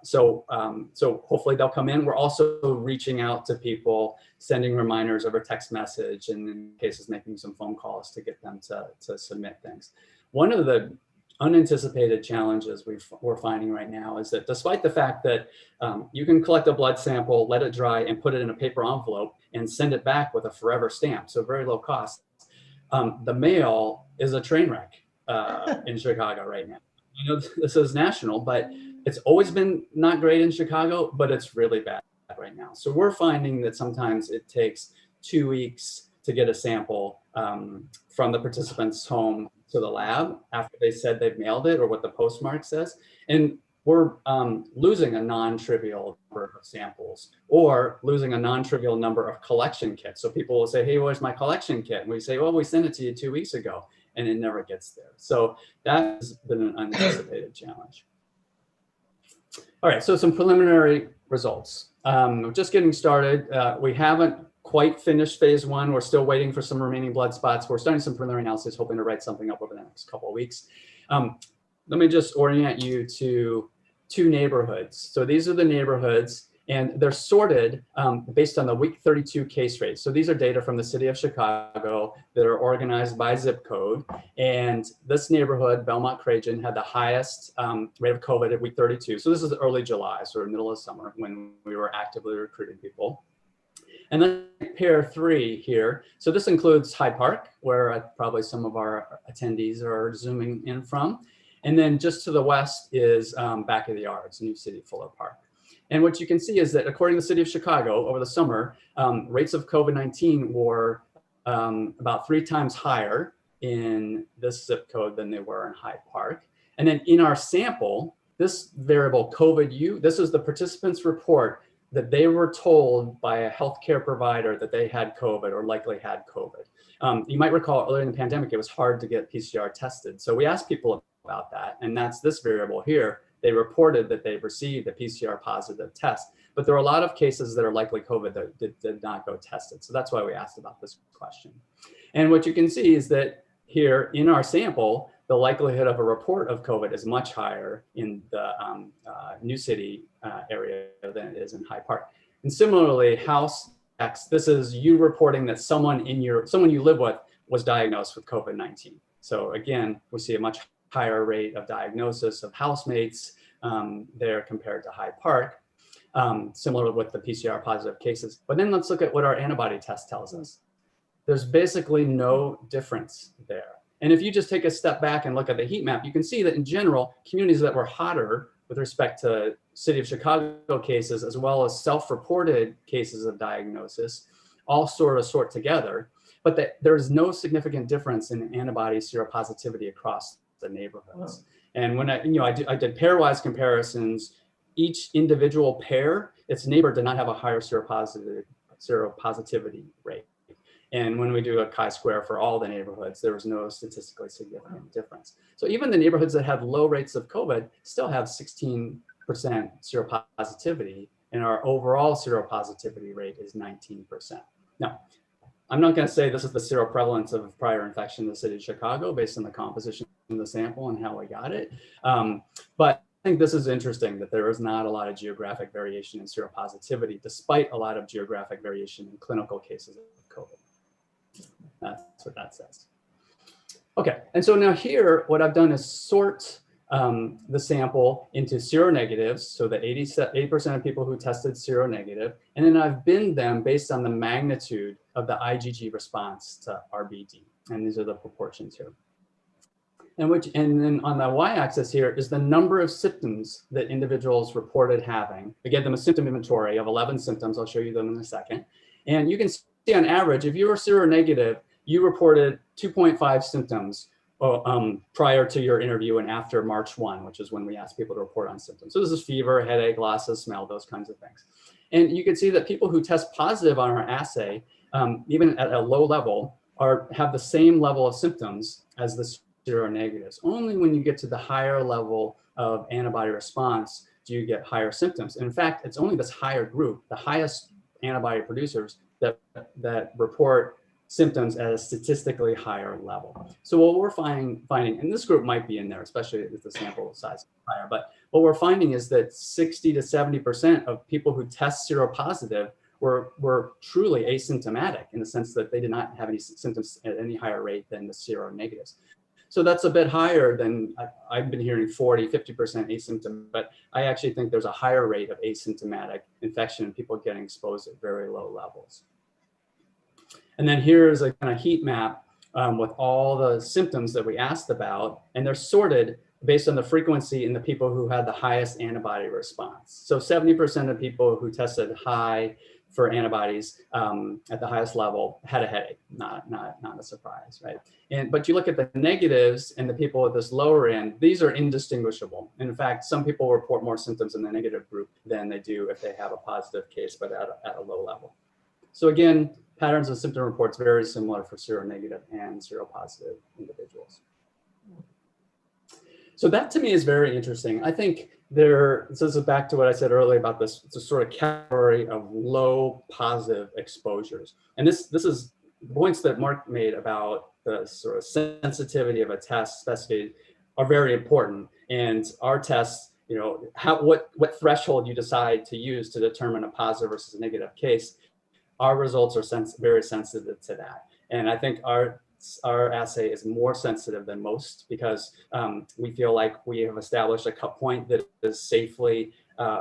So hopefully they'll come in. We're also reaching out to people, sending reminders over text message, and in cases making some phone calls to get them to submit things. One of the unanticipated challenges we're finding right now is that despite the fact that you can collect a blood sample, let it dry, and put it in a paper envelope and send it back with a forever stamp, so very low cost, the mail is a train wreck in Chicago right now. I know this is national, but it's always been not great in Chicago, but it's really bad right now. So we're finding that sometimes it takes 2 weeks to get a sample from the participant's home to the lab after they said they've mailed it or what the postmark says. And we're losing a non-trivial number of samples or losing a non-trivial number of collection kits. So people will say, hey, where's my collection kit? And we say, well, we sent it to you 2 weeks ago, and it never gets there. So that has been an unanticipated challenge. All right, so some preliminary results. We're just getting started. We haven't quite finished phase 1. We're still waiting for some remaining blood spots. We're starting some preliminary analysis, hoping to write something up over the next couple of weeks. Let me just orient you to 2 neighborhoods. So these are the neighborhoods, and they're sorted based on the week 32 case rate. So these are data from the city of Chicago that are organized by zip code. And this neighborhood, Belmont-Cragen, had the highest rate of COVID at week 32. So this is early July, sort of middle of summer, when we were actively recruiting people. And then pair 3 here. So this includes Hyde Park, where probably some of our attendees are zooming in from. And then just to the west is Back of the Yards, New City, Fuller Park. And what you can see is that according to the city of Chicago, over the summer, rates of COVID-19 were about 3 times higher in this zip code than they were in Hyde Park. And then in our sample, this variable COVID-U, this is the participants' report that they were told by a healthcare provider that they had COVID or likely had COVID. You might recall earlier in the pandemic, it was hard to get PCR tested. So we asked people about that, and that's this variable here. They reported that they've received a PCR positive test, but there are a lot of cases that are likely COVID that did not go tested. So that's why we asked about this question. And what you can see is that here in our sample, the likelihood of a report of COVID is much higher in the New City area than it is in Hyde Park. And similarly, House X, this is you reporting that someone you live with was diagnosed with COVID-19. So again, we see a much higher rate of diagnosis of housemates there compared to Hyde Park, similar with the PCR positive cases. But then let's look at what our antibody test tells us. There's basically no difference there. And if you just take a step back and look at the heat map, you can see that in general, communities that were hotter with respect to City of Chicago cases, as well as self-reported cases of diagnosis, all sort together, but that there's no significant difference in antibody seropositivity across the neighborhoods. Wow. And when I did pairwise comparisons, each individual pair, its neighbor did not have a higher seropositivity rate. And when we do a chi-square for all the neighborhoods, there was no statistically significant difference. So even the neighborhoods that had low rates of COVID still have 16% seropositivity, and our overall seropositivity rate is 19%. Now, I'm not going to say this is the seroprevalence of prior infection in the city of Chicago based on the composition of the sample and how we got it. But I think this is interesting that there is not a lot of geographic variation in seropositivity, despite a lot of geographic variation in clinical cases of COVID. That's what that says. Okay, and so now here, what I've done is sort the sample into seronegatives, so that 80% of people who tested seronegative, and then I've binned them based on the magnitude of the IgG response to RBD, and these are the proportions here. And then on the y-axis here is the number of symptoms that individuals reported having. I gave them a symptom inventory of 11 symptoms. I'll show you them in a second. And you can see on average, if you were seronegative, you reported 2.5 symptoms prior to your interview and after March 1, which is when we ask people to report on symptoms. So this is fever, headache, loss of smell, those kinds of things. And you can see that people who test positive on our assay, even at a low level, have the same level of symptoms as the seronegatives. Only when you get to the higher level of antibody response do you get higher symptoms. And in fact, it's only this higher group, the highest antibody producers, that report symptoms at a statistically higher level. So what we're finding, and this group might be in there, especially if the sample size is higher, but what we're finding is that 60 to 70% of people who test seropositive were truly asymptomatic in the sense that they did not have any symptoms at any higher rate than the seronegatives. So that's a bit higher than I've been hearing 40, 50% asymptomatic, but I actually think there's a higher rate of asymptomatic infection and people getting exposed at very low levels. And then here's a kind of heat map with all the symptoms that we asked about, and they're sorted based on the frequency in the people who had the highest antibody response. So 70% of people who tested high for antibodies at the highest level had a headache, not a surprise, right? But you look at the negatives and the people at this lower end, these are indistinguishable. And in fact, some people report more symptoms in the negative group than they do if they have a positive case, but at a low level. So again, patterns of symptom reports very similar for seronegative and seropositive individuals. So that to me is very interesting. I think this is back to what I said earlier about this sort of category of low positive exposures. And this is points that Mark made about the sort of sensitivity of a test specificity are very important. And our tests, you know, what threshold you decide to use to determine a positive versus a negative case, our results are very sensitive to that. And I think our assay is more sensitive than most because we feel like we have established a cut point that is safely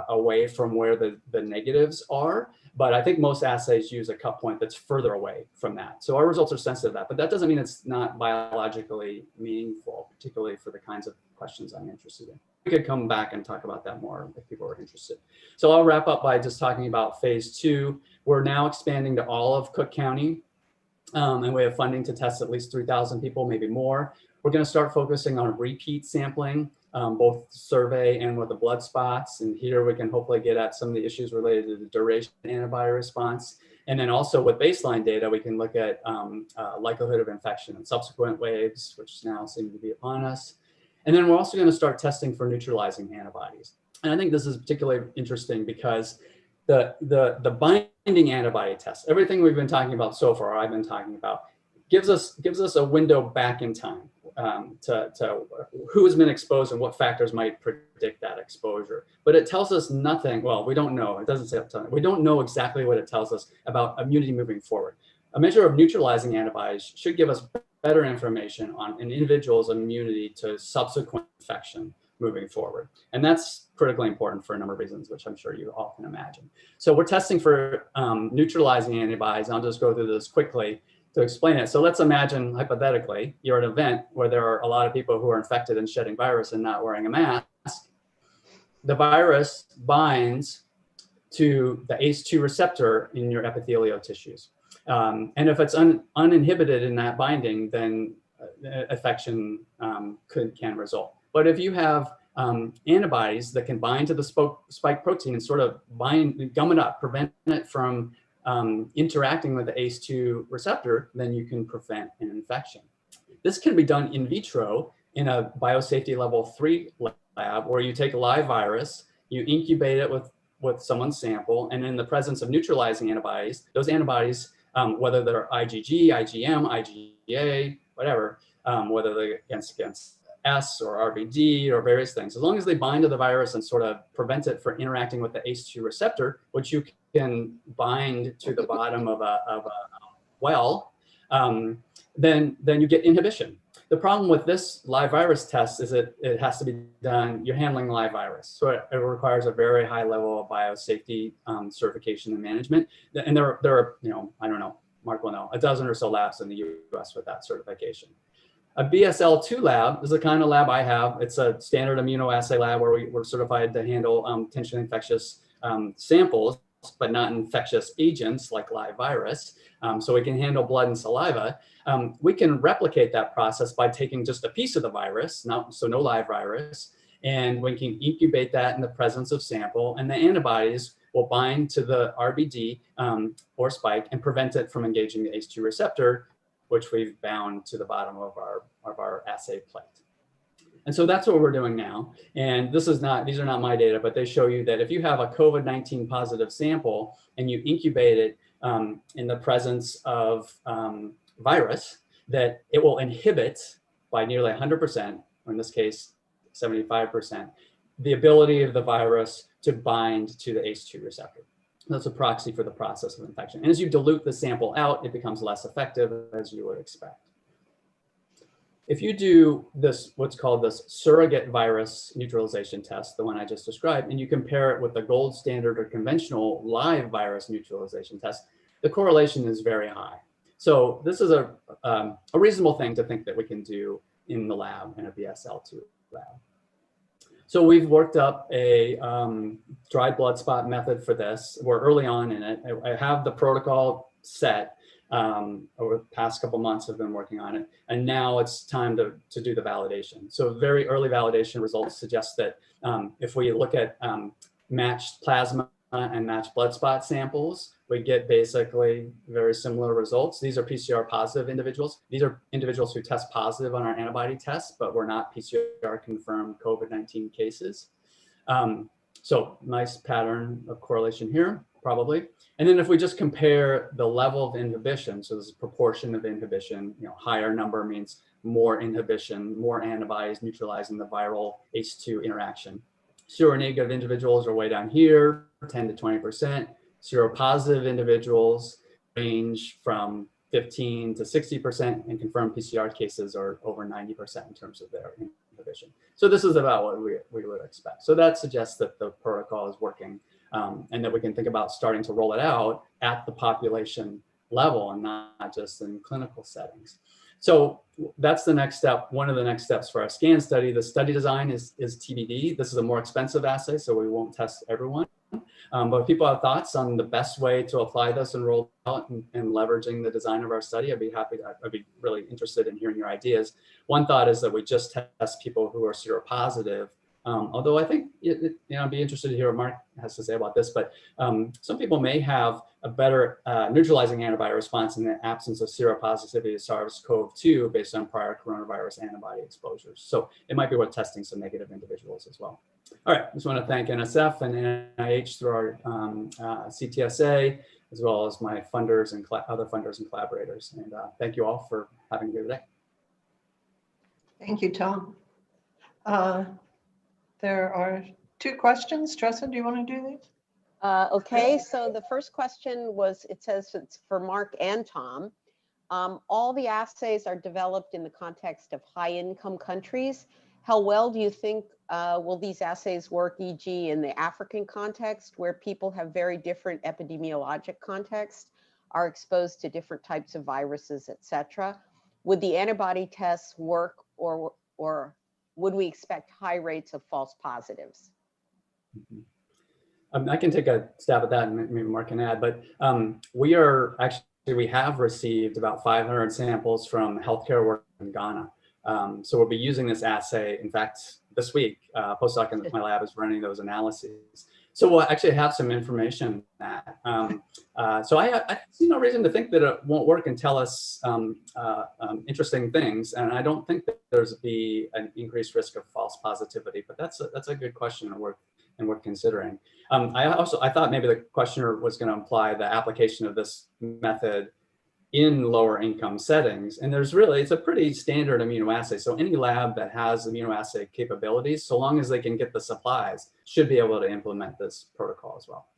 away from where the negatives are. But I think most assays use a cut point that's further away from that. So our results are sensitive to that, but that doesn't mean it's not biologically meaningful, particularly for the kinds of questions I'm interested in. We could come back and talk about that more if people are interested. So I'll wrap up by just talking about phase 2. We're now expanding to all of Cook County. And we have funding to test at least 3,000 people, maybe more. We're going to start focusing on repeat sampling, both survey and with the blood spots. And here we can hopefully get at some of the issues related to the duration of antibody response. And then also with baseline data, we can look at likelihood of infection and subsequent waves, which now seem to be upon us. And then we're also going to start testing for neutralizing antibodies. And I think this is particularly interesting because the binding antibody test, everything we've been talking about so far, I've been talking about, gives us a window back in time to who has been exposed and what factors might predict that exposure. But it tells us nothing. Well, we don't know. It doesn't say we don't know exactly what it tells us about immunity moving forward. A measure of neutralizing antibodies should give us better information on an individual's immunity to subsequent infection moving forward. And that's critically important for a number of reasons, which I'm sure you all can imagine. So we're testing for neutralizing antibodies. I'll just go through this quickly to explain it. So let's imagine, hypothetically, you're at an event where there are a lot of people who are infected and shedding virus and not wearing a mask. The virus binds to the ACE2 receptor in your epithelial tissues. And if it's uninhibited in that binding, then infection can result. But if you have antibodies that can bind to the spike protein and sort of gum it up, prevent it from interacting with the ACE2 receptor, then you can prevent an infection. This can be done in vitro in a biosafety level 3 lab where you take a live virus, you incubate it with someone's sample, and in the presence of neutralizing antibodies, those antibodies, whether they're IgG, IgM, IgA, whatever, whether they're against S or RBD or various things, as long as they bind to the virus and sort of prevent it from interacting with the ACE2 receptor, which you can bind to the bottom of a well, then you get inhibition. The problem with this live virus test is it has to be done, you're handling live virus. So it requires a very high level of biosafety certification and management. And there are, I don't know, Mark will know, a dozen or so labs in the US with that certification. A BSL-2 lab is the kind of lab I have. It's a standard immunoassay lab where we're certified to handle potentially infectious samples. but not infectious agents like live virus. So we can handle blood and saliva. We can replicate that process by taking just a piece of the virus, so no live virus, and we can incubate that in the presence of sample, and the antibodies will bind to the RBD or spike and prevent it from engaging the ACE2 receptor, which we've bound to the bottom of our assay plate. And so that's what we're doing now. And these are not my data, but they show you that if you have a COVID-19 positive sample and you incubate it in the presence of virus, that it will inhibit by nearly 100%, or in this case, 75%, the ability of the virus to bind to the ACE2 receptor. That's a proxy for the process of infection. And as you dilute the sample out, it becomes less effective, as you would expect. If you do this, what's called this surrogate virus neutralization test, the one I just described, and you compare it with the gold standard or conventional live virus neutralization test, the correlation is very high. So this is a reasonable thing to think that we can do in the lab, in a BSL-2 lab. So we've worked up a dried blood spot method for this. We're early on in it. I have the protocol set. Over the past couple months I've been working on it, and now it's time to do the validation. So very early validation results suggest that if we look at matched plasma and matched blood spot samples, we get basically very similar results. These are PCR positive individuals. These are individuals who test positive on our antibody tests, but were not PCR confirmed COVID-19 cases. So nice pattern of correlation here, probably. And then if we just compare the level of inhibition, so this is proportion of inhibition, higher number means more inhibition, more antibodies neutralizing the viral ACE2 interaction. Seronegative individuals are way down here, 10 to 20%. Seropositive individuals range from 15 to 60%, and confirmed PCR cases are over 90% in terms of their inhibition. So this is about what we would expect. So that suggests that the protocol is working. And that we can think about starting to roll it out at the population level and not just in clinical settings. So that's the next step, one of the next steps for our SCAN study. The study design is TBD. This is a more expensive assay, so we won't test everyone. But if people have thoughts on the best way to apply this and roll out and leveraging the design of our study, I'd be really interested in hearing your ideas. One thought is that we just test people who are seropositive. Although I think I'd be interested to hear what Mark has to say about this, but some people may have a better neutralizing antibody response in the absence of seropositivity of SARS CoV-2 based on prior coronavirus antibody exposures. So it might be worth testing some negative individuals as well. All right, I just want to thank NSF and NIH through our CTSA, as well as my funders and other funders and collaborators. And thank you all for having me here today. Thank you, Tom. There are two questions. Tressa, do you want to do these? Okay, so the first question was, it says it's for Mark and Tom. All the assays are developed in the context of high-income countries. How well do you think will these assays work, e.g. in the African context, where people have very different epidemiologic contexts, are exposed to different types of viruses, etc.? Would the antibody tests work, or would we expect high rates of false positives? I can take a stab at that, and maybe Mark can add, but we have received about 500 samples from healthcare work in Ghana. So we'll be using this assay. In fact, this week, postdoc in my lab is running those analyses. So we'll actually have some information on that. So I see no reason to think that it won't work and tell us interesting things. And I don't think that there's be an increased risk of false positivity, but that's a good question and worth considering. I thought maybe the questioner was going to imply the application of this method in lower income settings. And it's a pretty standard immunoassay. So any lab that has immunoassay capabilities, so long as they can get the supplies, should be able to implement this protocol as well.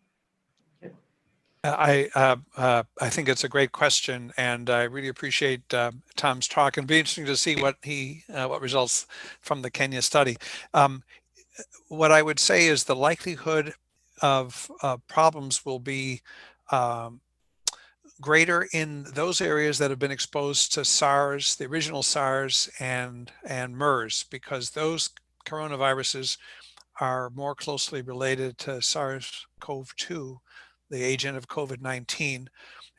I think it's a great question, and I really appreciate Tom's talk. It'll be interesting to see what results from the Kenya study. What I would say is the likelihood of problems will be greater in those areas that have been exposed to SARS, the original SARS, and MERS, because those coronaviruses are more closely related to SARS CoV-2 the agent of COVID-19.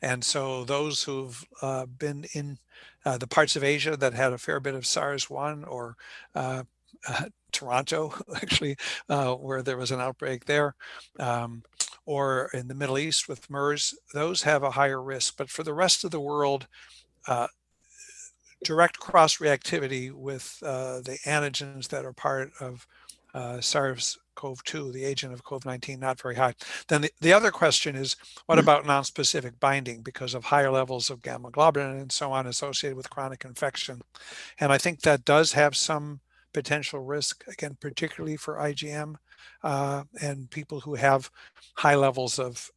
And so those who've been in the parts of Asia that had a fair bit of SARS-1, or Toronto, actually, where there was an outbreak there, or in the Middle East with MERS, those have a higher risk. But for the rest of the world, direct cross-reactivity with the antigens that are part of SARS-CoV-2, the agent of COVID-19, not very high. Then the other question is, what about non-specific binding because of higher levels of gamma globulin and so on associated with chronic infection? And I think that does have some potential risk, again, particularly for IgM and people who have high levels of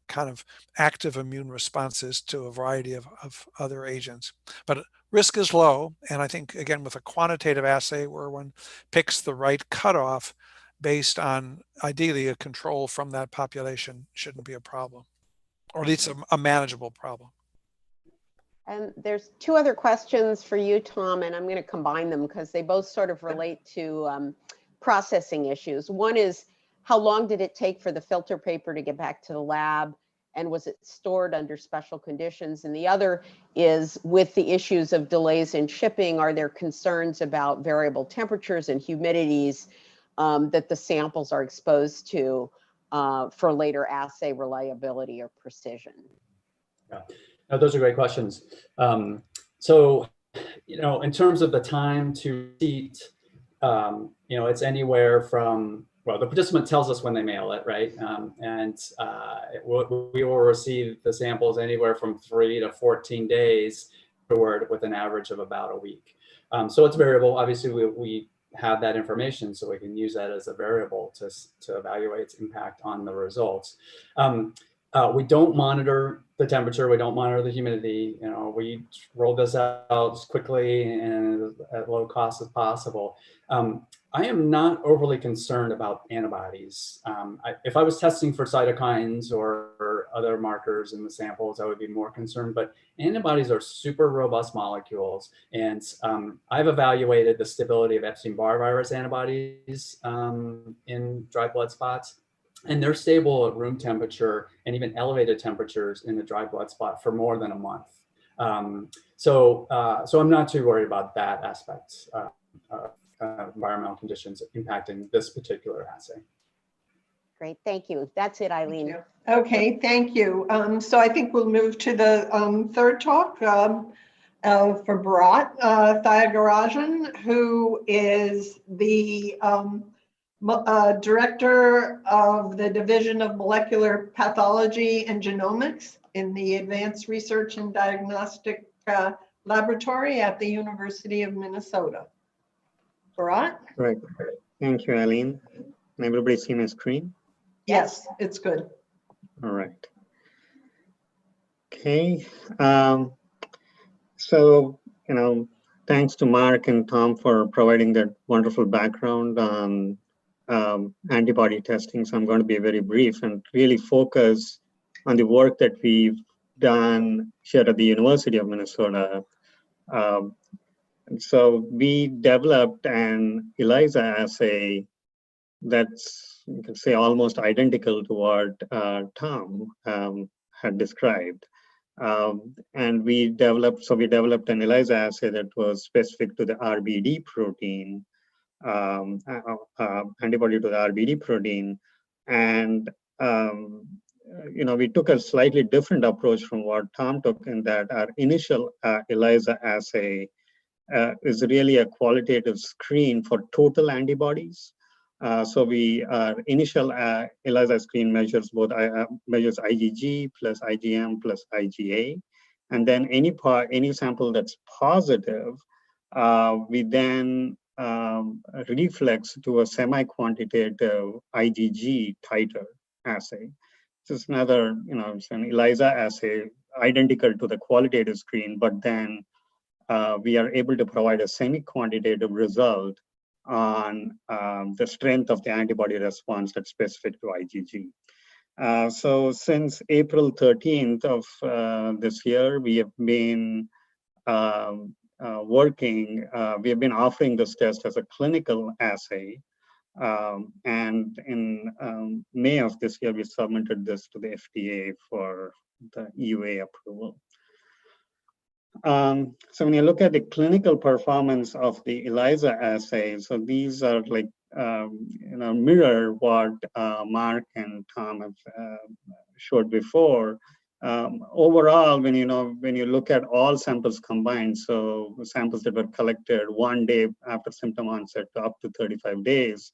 kind of active immune responses to a variety of other agents. But risk is low. And I think, again, with a quantitative assay where one picks the right cutoff based on ideally a control from that population, shouldn't be a problem, or at least a manageable problem. And there's two other questions for you, Tom, and I'm going to combine them because they both sort of relate to processing issues. One is, how long did it take for the filter paper to get back to the lab? And was it stored under special conditions? And the other is, with the issues of delays in shipping, are there concerns about variable temperatures and humidities that the samples are exposed to for later assay reliability or precision? Yeah. No, those are great questions. So, in terms of the time to receipt, it's anywhere from, well, the participant tells us when they mail it, right? We will receive the samples anywhere from 3 to 14 days forward, with an average of about a week. So it's variable. Obviously, we have that information, so we can use that as a variable to evaluate its impact on the results. We don't monitor the temperature. We don't monitor the humidity. We roll this out as quickly and at low cost as possible. I am not overly concerned about antibodies. If I was testing for cytokines or other markers in the samples, I would be more concerned. But antibodies are super robust molecules. And I've evaluated the stability of Epstein-Barr virus antibodies in dry blood spots. And they're stable at room temperature and even elevated temperatures in the dry blood spot for more than a month. So I'm not too worried about that aspect of environmental conditions impacting this particular assay. Great, thank you. That's it, Eileen. Okay, thank you. So I think we'll move to the third talk for Bharat Thyagarajan, who is the Director of the Division of Molecular Pathology and Genomics in the Advanced Research and Diagnostic Laboratory at the University of Minnesota. Bharat? Right. Thank you, Eileen. Can everybody see my screen? Yes, it's good. All right. Okay. So, thanks to Mark and Tom for providing that wonderful background on antibody testing. So I'm going to be very brief and really focus on the work that we've done here at the University of Minnesota. And so we developed an ELISA assay that's, you can say, almost identical to what Tom had described. And we developed an ELISA assay that was specific to the RBD protein, antibody to the RBD protein. And, we took a slightly different approach from what Tom took, in that our initial ELISA assay is really a qualitative screen for total antibodies. So our initial ELISA screen measures measures IgG plus IgM plus IgA, and then any sample that's positive, we then reflex to a semi-quantitative IgG titer assay. This is another, it's an ELISA assay identical to the qualitative screen, but then we are able to provide a semi-quantitative result on the strength of the antibody response that's specific to IgG. So since April 13th of this year, we have been we have been offering this test as a clinical assay. And in May of this year, we submitted this to the FDA for the EUA approval. So when you look at the clinical performance of the ELISA assay, so these are like, mirror what Mark and Tom have showed before. Overall, when you look at all samples combined, so samples that were collected 1 day after symptom onset to up to 35 days,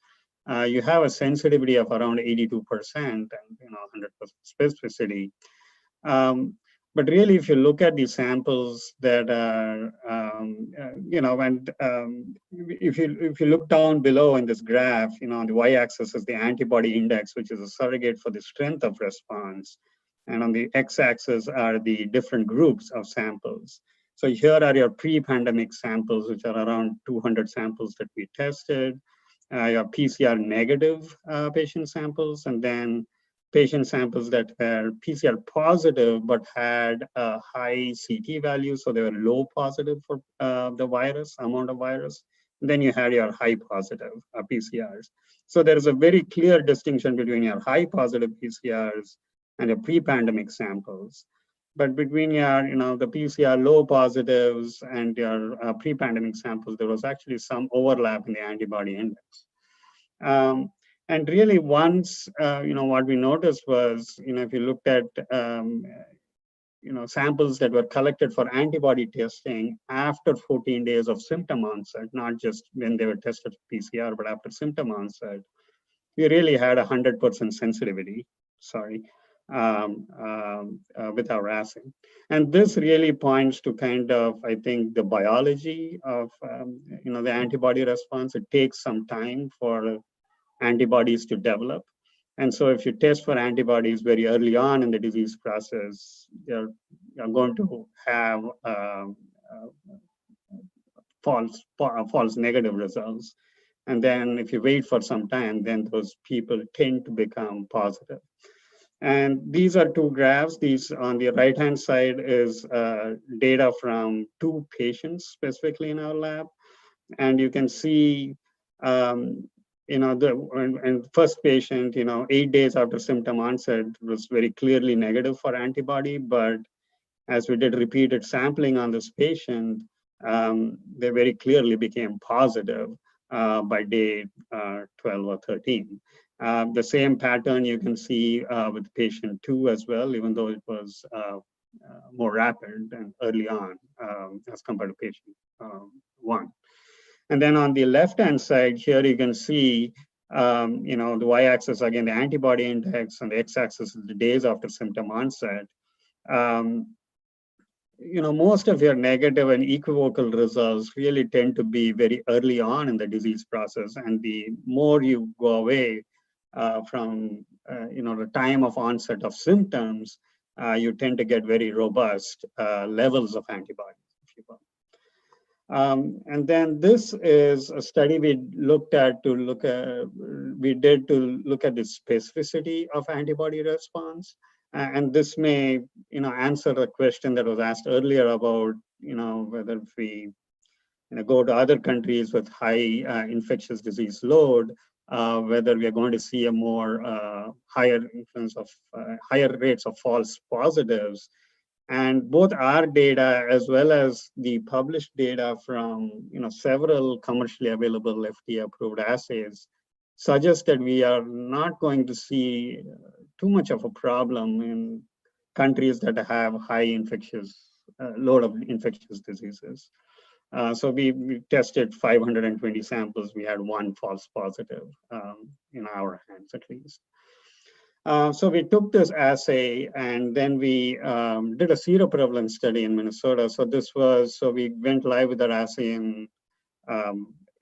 you have a sensitivity of around 82% and 100% specificity. But really, if you look at the samples that are, if you look down below in this graph, on the y-axis is the antibody index, which is a surrogate for the strength of response. And on the x-axis are the different groups of samples. So here are your pre-pandemic samples, which are around 200 samples that we tested, your PCR negative patient samples, and then patient samples that were PCR positive but had a high CT value, so they were low positive for the virus, amount of virus. And then you had your high positive PCRs. So there is a very clear distinction between your high positive PCRs and your pre-pandemic samples. But between your, the PCR low positives and your pre-pandemic samples, there was actually some overlap in the antibody index. And really, once, what we noticed was, if you looked at, samples that were collected for antibody testing after 14 days of symptom onset, not just when they were tested for PCR, but after symptom onset, we really had 100% sensitivity, with our assay. And this really points to kind of, I think, the biology of, the antibody response. It takes some time for antibodies to develop. And so if you test for antibodies very early on in the disease process, you're going to have false negative results. And then if you wait for some time, then those people tend to become positive. And these are two graphs. These on the right-hand side is data from 2 patients specifically in our lab. And you can see, the first patient, 8 days after symptom onset was very clearly negative for antibody, but as we did repeated sampling on this patient, they very clearly became positive by day 12 or 13. The same pattern you can see with patient 2 as well, even though it was more rapid and early on as compared to patient 1. And then on the left-hand side here, you can see, the y-axis, again, the antibody index, and the x-axis is the days after symptom onset. Most of your negative and equivocal results really tend to be very early on in the disease process. And the more you go away from, the time of onset of symptoms, you tend to get very robust levels of antibodies, if you will. And then this is a study we did to look at the specificity of antibody response. And this may, answer the question that was asked earlier about, whether if we, go to other countries with high infectious disease load, whether we are going to see a more higher influence of higher rates of false positives. And both our data as well as the published data from several commercially available FDA-approved assays suggest that we are not going to see too much of a problem in countries that have high load of infectious diseases. So we tested 520 samples. We had 1 false positive in our hands, at least. So we took this assay and then we did a seroprevalence study in Minnesota. So we went live with that assay in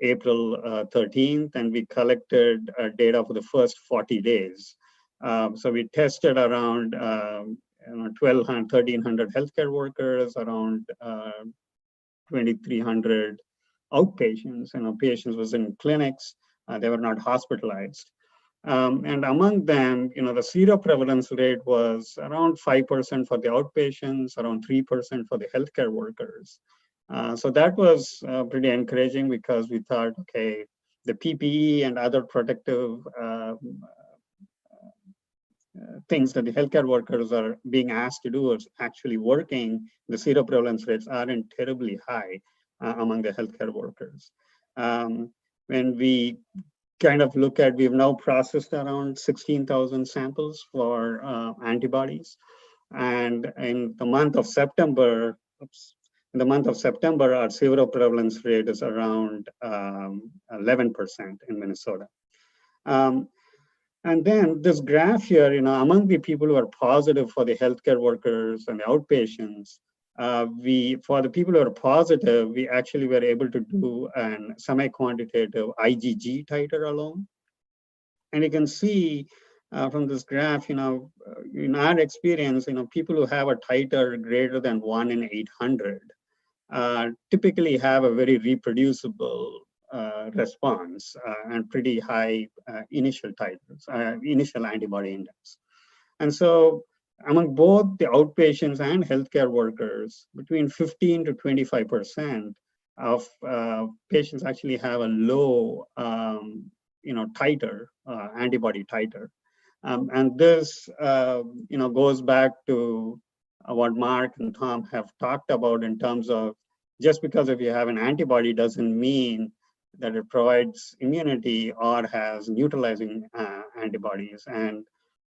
April 13th, and we collected data for the first 40 days. So we tested around 1,300 healthcare workers, around 2,300 outpatients. Patients was in clinics. They were not hospitalized. And among them, the seroprevalence rate was around 5% for the outpatients, around 3% for the healthcare workers. So that was pretty encouraging because we thought, okay, the PPE and other protective things that the healthcare workers are being asked to do is actually working, the seroprevalence rates aren't terribly high among the healthcare workers. When we kind of look at, we've now processed around 16,000 samples for antibodies. And in the month of September, our seroprevalence rate is around 11% in Minnesota. And then this graph here, among the people who are positive for the healthcare workers and the outpatients, for the people who are positive, we actually were able to do a semi-quantitative IgG titer alone. And you can see from this graph, in our experience, people who have a titer greater than 1 in 800 typically have a very reproducible response and pretty high initial titers, initial antibody index. And so among both the outpatients and healthcare workers, between 15 to 25% of patients actually have a low titer, antibody titer. And this goes back to what Mark and Tom have talked about in terms of just because if you have an antibody doesn't mean that it provides immunity or has neutralizing antibodies. And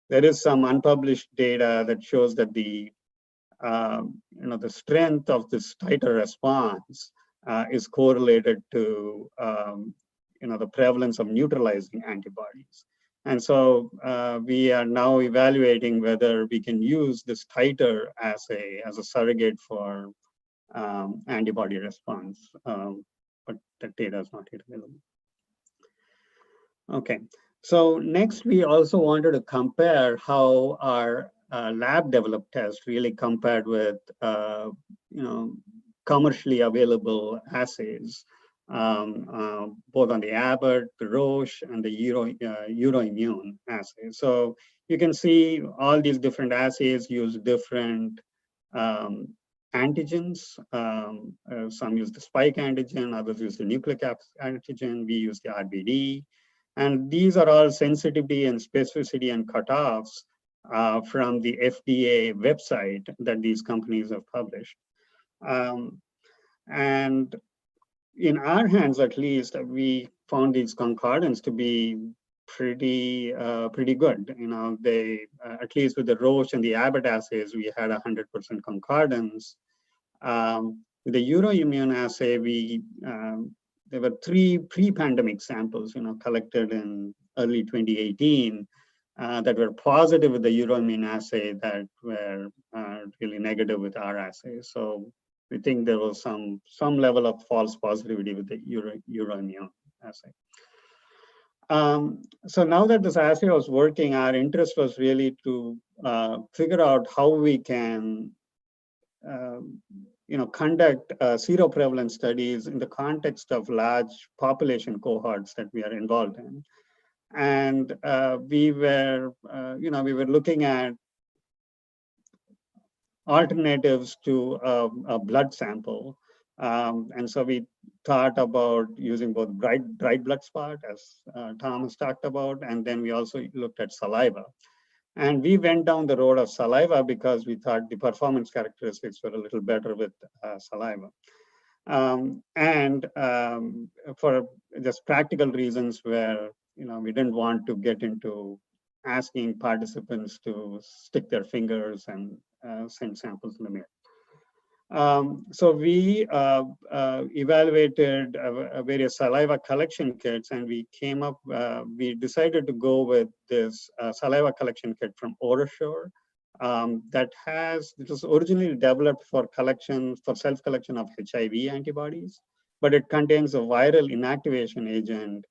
there is some unpublished data that shows that the strength of this titer response is correlated to the prevalence of neutralizing antibodies. And so we are now evaluating whether we can use this titer assay as a surrogate for antibody response. But that data is not yet available. Okay, so next we also wanted to compare how our lab developed test really compared with commercially available assays, both on the Abbott, the Roche, and the Euroimmune assay. So you can see all these different assays use different antigens. Some use the spike antigen, others use the nucleic acid antigen, we use the RBD. And these are all sensitivity and specificity and cutoffs from the FDA website that these companies have published. And in our hands, at least, we found these concordance to be pretty good. They, at least with the Roche and the Abbott assays, we had 100% concordance. With the Euroimmune assay, there were 3 pre-pandemic samples, collected in early 2018 that were positive with the Euroimmune assay that were really negative with our assay. So we think there was some level of false positivity with the Euroimmune assay. So now that this assay was working, our interest was really to figure out how we can conduct seroprevalence studies in the context of large population cohorts that we are involved in. And we were looking at alternatives to a blood sample. And so we thought about using both dried blood spot, as Tom has talked about, and then we also looked at saliva. And we went down the road of saliva because we thought the performance characteristics were a little better with saliva. And for just practical reasons where we didn't want to get into asking participants to stick their fingers and send samples in the mail. So we evaluated various saliva collection kits, and we came up, we decided to go with this saliva collection kit from OraSure it was originally developed for self-collection of HIV antibodies, but it contains a viral inactivation agent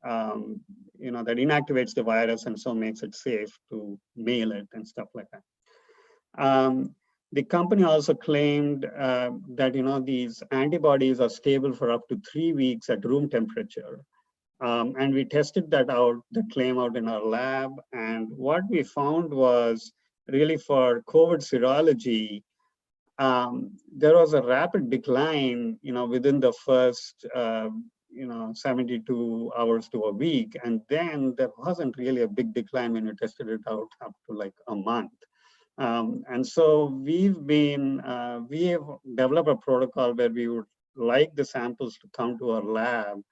that inactivates the virus and so makes it safe to mail it and stuff like that. The company also claimed that these antibodies are stable for up to 3 weeks at room temperature. And we tested that claim out in our lab. And what we found was really for COVID serology, there was a rapid decline, within the first 72 hours to a week. And then there wasn't really a big decline when you tested it out up to like a month. And so we have developed a protocol where we would like the samples to come to our lab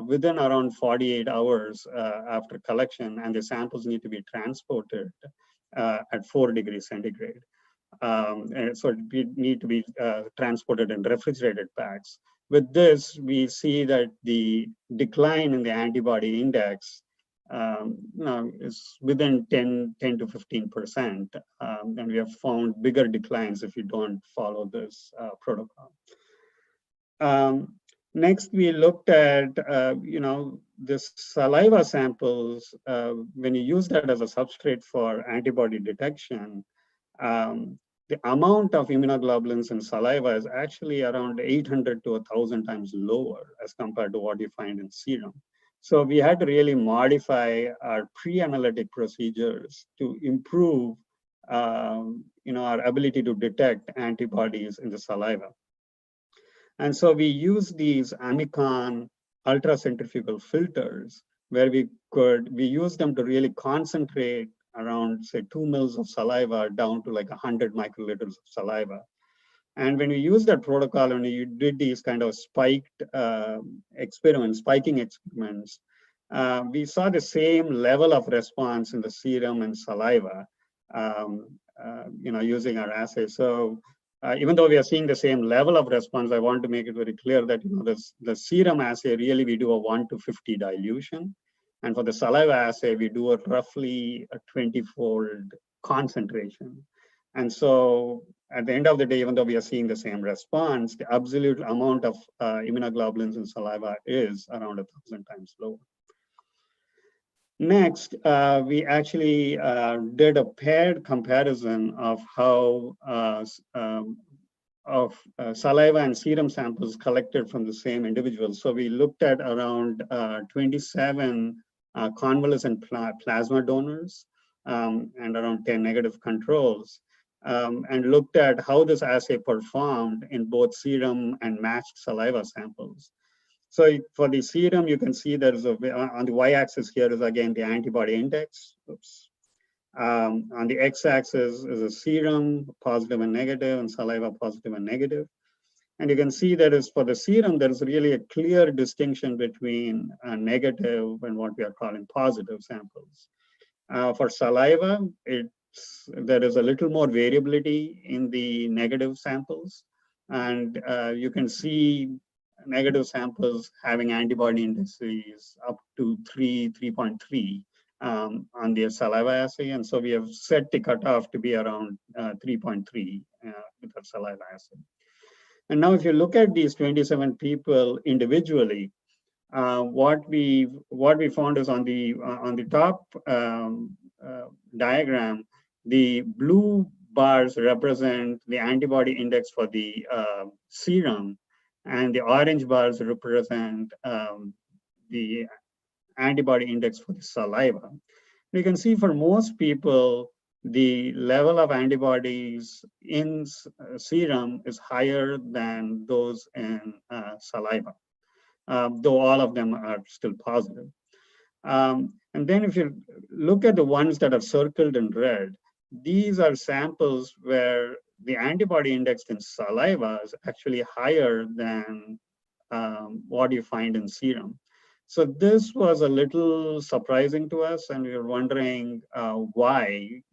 within around 48 hours after collection, and the samples need to be transported at 4 degrees centigrade. And so it need to be transported in refrigerated bags. With this, we see that the decline in the antibody index is within 10 to 15%. And we have found bigger declines if you don't follow this protocol. Next, we looked at, this saliva samples. When you use that as a substrate for antibody detection, the amount of immunoglobulins in saliva is actually around 800 to 1,000 times lower as compared to what you find in serum. So we had to really modify our pre-analytic procedures to improve, our ability to detect antibodies in the saliva. And so we use these Amicon ultracentrifugal filters where we use them to really concentrate around, say, 2 mils of saliva down to like 100 microliters of saliva. And when we use that protocol, and you did these kind of spiking experiments, we saw the same level of response in the serum and saliva, using our assay. So even though we are seeing the same level of response, I want to make it very clear that the serum assay, really we do a 1 to 50 dilution. And for the saliva assay, we do a roughly a 20-fold concentration. And so at the end of the day, even though we are seeing the same response, the absolute amount of immunoglobulins in saliva is around 1,000 times lower. Next, we actually did a paired comparison of how saliva and serum samples collected from the same individuals. So we looked at around 27 convalescent plasma donors and around 10 negative controls, and looked at how this assay performed in both serum and matched saliva samples. So for the serum, you can see there is on the y-axis here is again the antibody index. Oops. On the x-axis is a serum, positive and negative, and saliva, positive and negative. And you can see that is for the serum, there is really a clear distinction between negative and what we are calling positive samples. For saliva, there is a little more variability in the negative samples. And you can see negative samples having antibody indices up to 3.3 on the saliva assay. And so we have set the cutoff to be around 3.3 with our saliva assay. And now if you look at these 27 people individually, what we found is on the top diagram, the blue bars represent the antibody index for the serum, and the orange bars represent the antibody index for the saliva. You can see for most people, the level of antibodies in serum is higher than those in saliva, though all of them are still positive. And then if you look at the ones that are circled in red, these are samples where the antibody index in saliva is actually higher than what you find in serum. So this was a little surprising to us, and we were wondering why,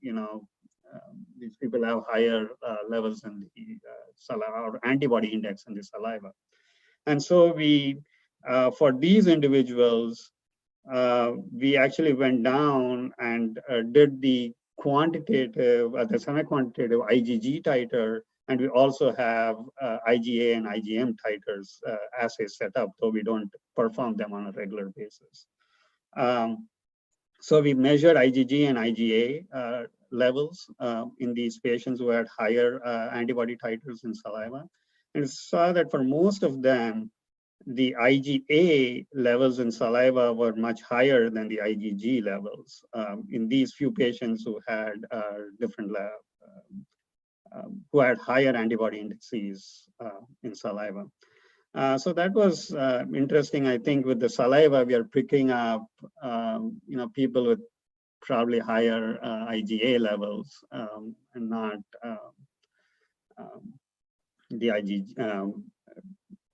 these people have higher levels in the saliva or antibody index in the saliva. And so we, for these individuals, we actually went down and did the quantitative, the semi-quantitative IgG titer, and we also have IgA and IgM titers assays set up, though we don't perform them on a regular basis. So we measured IgG and IgA levels in these patients who had higher antibody titers in saliva, and saw that for most of them, the IgA levels in saliva were much higher than the IgG levels in these few patients who had who had higher antibody indices in saliva. So that was interesting. I think with the saliva, we are picking up, people with probably higher IgA levels and not the IgG,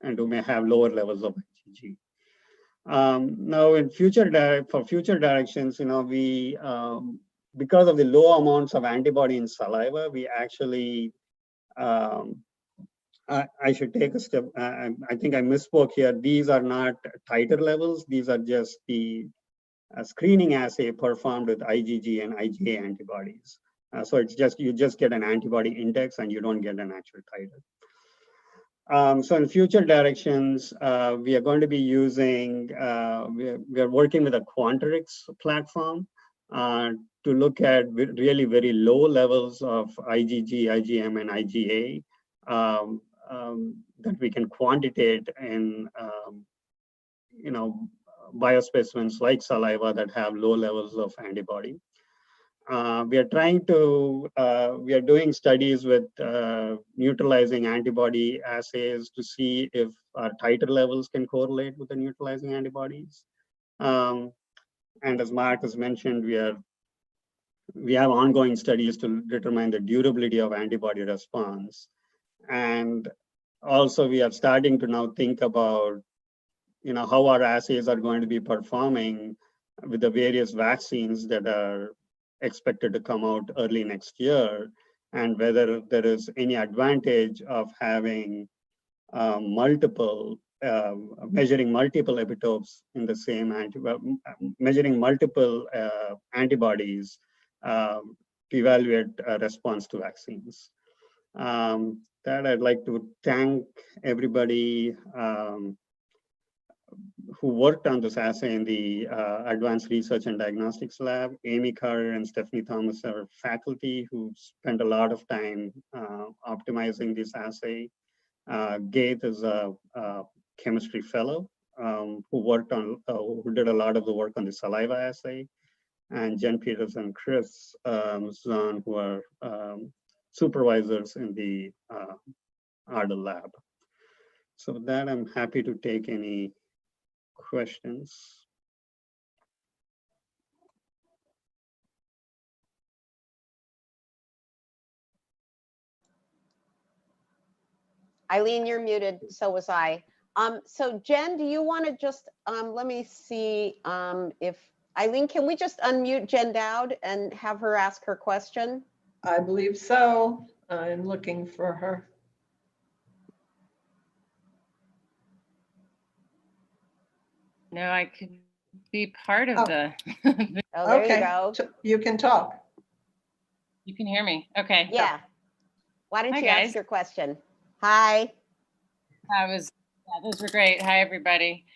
and who may have lower levels of IgG. Now, in for future directions, we because of the low amounts of antibody in saliva, we actually I should take a step. I think I misspoke here. These are not titer levels. These are just the screening assay performed with IgG and IgA antibodies. So it's just, you just get an antibody index and you don't get an actual titer. So in future directions, we are going to be using, we are working with a Quantitative platform to look at really very low levels of IgG, IgM, and IgA that we can quantitate in, biospecimens like saliva that have low levels of antibody. We are doing studies with neutralizing antibody assays to see if our titer levels can correlate with the neutralizing antibodies. And as Mark has mentioned, we have ongoing studies to determine the durability of antibody response. And also we are starting to now think about, how our assays are going to be performing with the various vaccines that are expected to come out early next year, and whether there is any advantage of having measuring multiple epitopes in the same measuring multiple antibodies to evaluate a response to vaccines. That I'd like to thank everybody who worked on this assay in the Advanced Research and Diagnostics Lab. Amy Carter and Stephanie Thomas are faculty who spent a lot of time optimizing this assay. Gaith is a chemistry fellow who did a lot of the work on the saliva assay. And Jen Peters and Chris Zahn, who are supervisors in the ARDA lab. So with that, I'm happy to take any questions. Eileen, you're muted, so was I. So Jen, do you want to just, let me see if, Eileen, can we just unmute Jen Dowd and have her ask her question? I believe so. I'm looking for her. No, I could be part of the. Oh, there Okay, you go. you can talk. You can hear me. Okay. Yeah. Why don't Hi, you guys. ask your question? Hi. Those were great. Hi, everybody.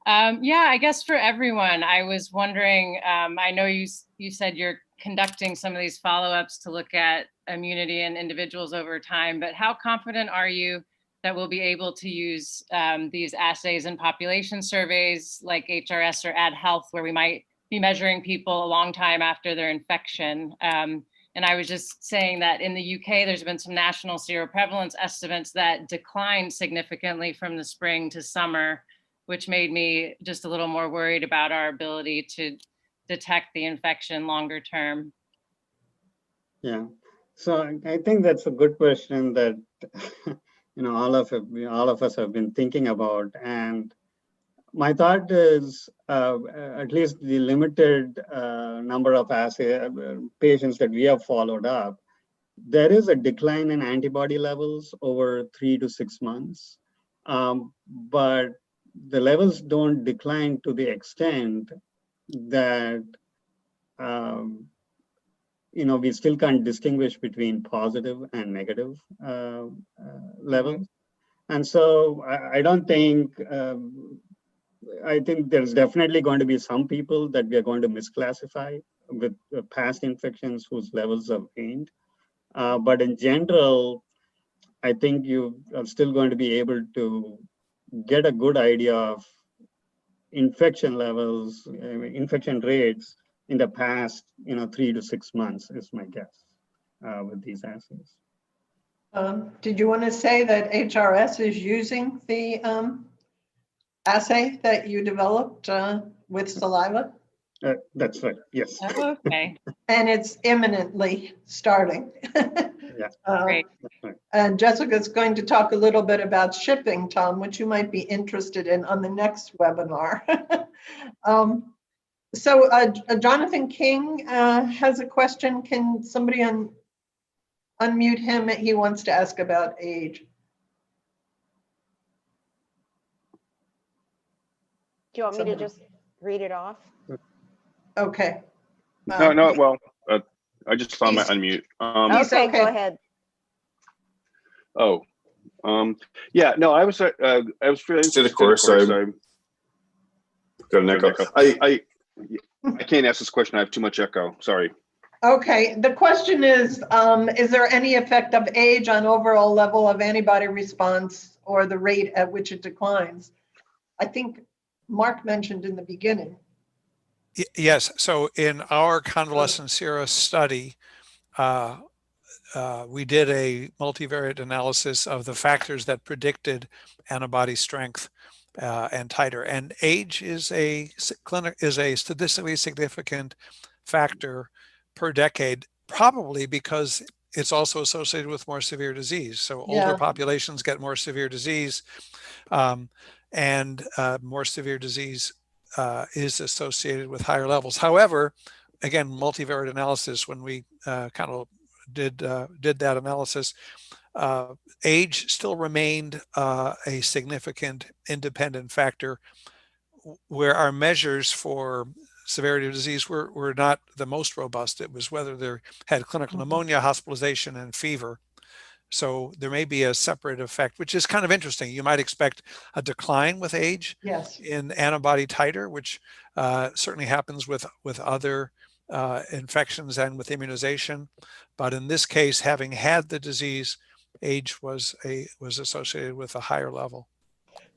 Yeah, I guess for everyone, I was wondering, I know you said you're conducting some of these follow-ups to look at immunity in individuals over time, but how confident are you that we'll be able to use these assays in population surveys like HRS or AdHealth, where we might be measuring people a long time after their infection? And I was just saying that in the UK, there's been some national seroprevalence estimates that declined significantly from the spring to summer, which made me just a little more worried about our ability to detect the infection longer term. Yeah, so I think that's a good question that all of us have been thinking about. And my thought is, at least the limited number of patients that we have followed up, there is a decline in antibody levels over 3 to 6 months, but the levels don't decline to the extent that we still can't distinguish between positive and negative levels. And so I don't think, I think there's definitely going to be some people that we are going to misclassify with past infections whose levels have waned. But in general, I think you are still going to be able to get a good idea of infection levels, infection rates in the past, 3 to 6 months is my guess with these assays. Did you want to say that HRS is using the assay that you developed with saliva? That's right. Yes. Oh, okay, And it's imminently starting. Yeah. great. That's right. And Jessica's going to talk a little bit about shipping, Tom, which you might be interested in on the next webinar. So Jonathan King has a question. Can somebody unmute him? He wants to ask about age. Do you want me to just read it off? Okay. No, well, I just saw my He's- unmute. He's Okay, okay. go ahead. Yeah, no, I was really Stay the interested, course. of I got an echo. I can't ask this question. I have too much echo. Sorry. Okay, the question is there any effect of age on overall level of antibody response or the rate at which it declines? I think Mark mentioned in the beginning. Yes. So in our convalescent sera study, we did a multivariate analysis of the factors that predicted antibody strength and titer. And age is a statistically significant factor per decade, probably because it's also associated with more severe disease. So older Yeah. populations get more severe disease, and more severe disease is associated with higher levels. However, again, multivariate analysis, when we kind of did that analysis, age still remained a significant independent factor, where our measures for severity of disease were not the most robust. It was whether they had clinical pneumonia, hospitalization, and fever. So there may be a separate effect, which is kind of interesting. You might expect a decline with age Yes. in antibody titer, which certainly happens with other infections and with immunization. But in this case, having had the disease, age was associated with a higher level.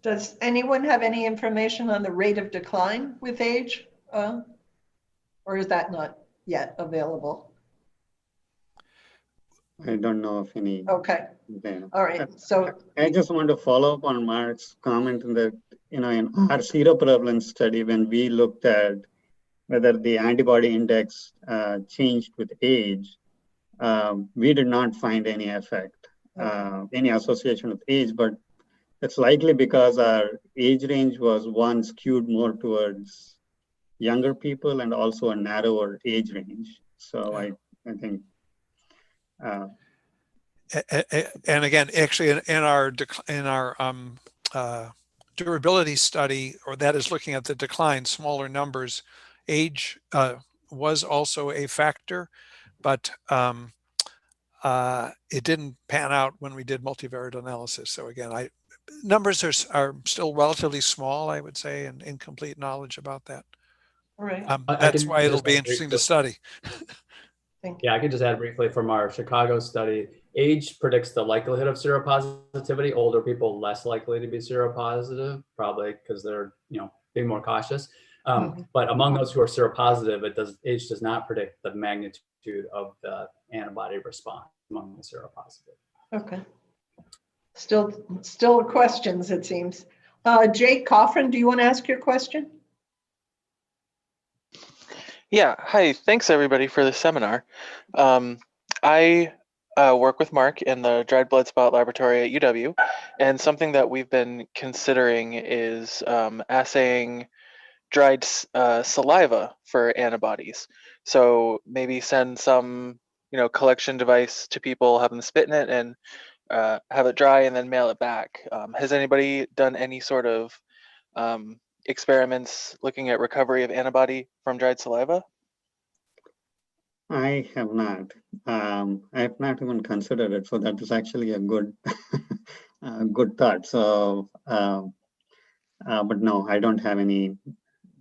Does anyone have any information on the rate of decline with age? Or is that not yet available? I don't know of any. Okay, There. all right. So I just want to follow up on Mark's comment in that, in our seroprevalence study, when we looked at whether the antibody index changed with age, we did not find any effect, any association with age, but it's likely because our age range was one skewed more towards younger people and also a narrower age range. So I think. And again, actually, in our durability study, or that is looking at the decline, smaller numbers, age was also a factor, but it didn't pan out when we did multivariate analysis. So again, numbers are still relatively small, I would say, and incomplete knowledge about that. all right. That's why it'll be interesting to study. Thank you. Yeah, I can just add briefly from our Chicago study. Age predicts the likelihood of seropositivity. Older people less likely to be seropositive, probably because they're being more cautious. But among those who are seropositive, age does not predict the magnitude of the antibody response among the seropositive. Okay. Still questions, it seems. Jake Coffin, do you want to ask your question? Yeah, hi, thanks everybody for the seminar. I work with Mark in the dried blood spot laboratory at UW, and something that we've been considering is assaying dried saliva for antibodies. So maybe send some collection device to people, have them spit in it, and have it dry, and then mail it back. Has anybody done any sort of experiments looking at recovery of antibody from dried saliva? I have not. I have not even considered it. So that is actually a good, good thought. So, but no, I don't have any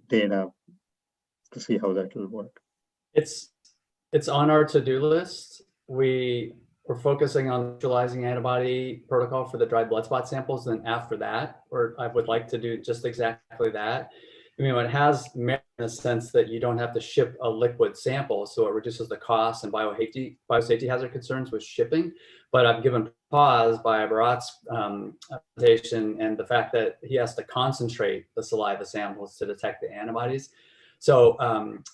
data to see how that will work. It's on our to-do list. We're focusing on neutralizing antibody protocol for the dried blood spot samples. And after that, I would like to do just exactly that. it has merit in the sense that you don't have to ship a liquid sample, so it reduces the cost and biosafety hazard concerns with shipping. But I've given pause by Bharat's presentation and the fact that he has to concentrate the saliva samples to detect the antibodies. So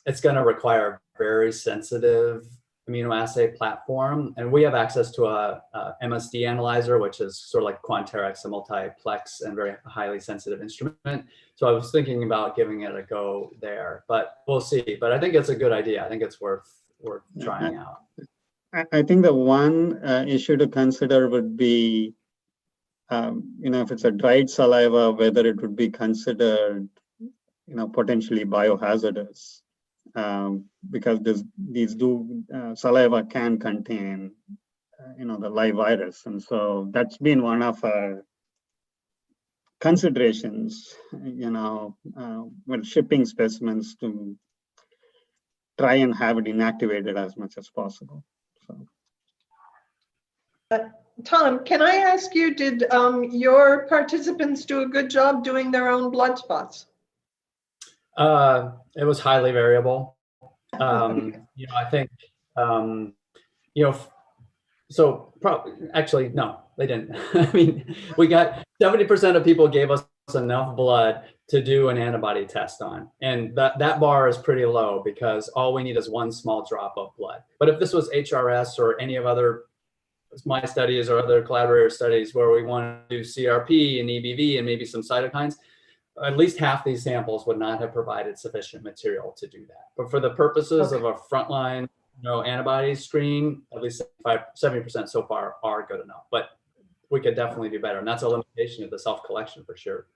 it's going to require a very sensitive immunoassay platform, and we have access to a MSD analyzer, which is sort of like Quantitative, a multiplex and very highly sensitive instrument. So I was thinking about giving it a go there, but we'll see. But I think it's a good idea. I think it's worth trying out. I think the one issue to consider would be, if it's a dried saliva, whether it would be considered, potentially biohazardous. Because saliva can contain, the live virus. And so that's been one of our considerations, when shipping specimens to try and have it inactivated as much as possible. So. Tom, can I ask you, did your participants do a good job doing their own blood spots? It was highly variable. I think, so probably, actually, no, they didn't. I mean, we got 70% of people gave us enough blood to do an antibody test on. And that bar is pretty low because all we need is one small drop of blood. But if this was HRS or any of my studies or other collaborator studies where we want to do CRP and EBV and maybe some cytokines, at least half these samples would not have provided sufficient material to do that. But for the purposes of a frontline, antibodies screen, at least 70% so far are good enough. But we could definitely do better, and that's a limitation of the self-collection for sure.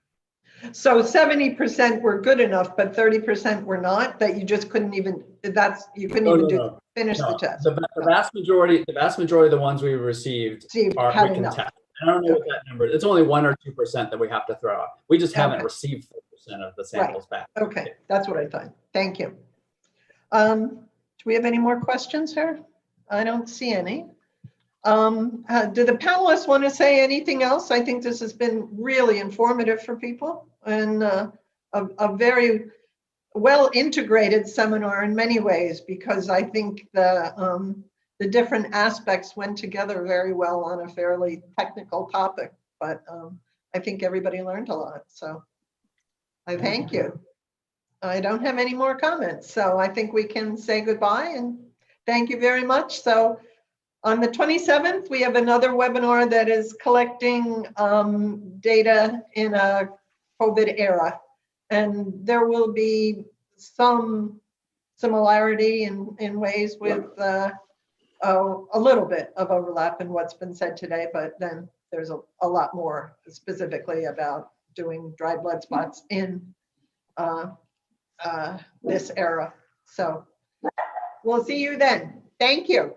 So 70% were good enough, but 30% were not. That you just couldn't even. Finish the test. The vast majority of the ones we received we can test. I don't know what that number is. It's only 1 or 2% that we have to throw out. We just haven't received 4% of the samples back. Okay, that's what I thought. Thank you. Do we have any more questions here? I don't see any. Do the panelists want to say anything else? I think this has been really informative for people and a very well integrated seminar in many ways, because I think the different aspects went together very well on a fairly technical topic, but I think everybody learned a lot. So I thank you. I don't have any more comments, so I think we can say goodbye and thank you very much. So on the 27th, we have another webinar that is collecting data in a COVID era, and there will be some similarity in ways with a little bit of overlap in what's been said today, but then there's a lot more specifically about doing dried blood spots in this era. So we'll see you then. Thank you.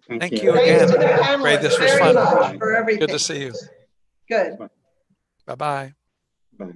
Thank you Thanks again. to the panelists Ray, this was very fun. much for everything. Good to see you. Good. Bye-bye. Bye.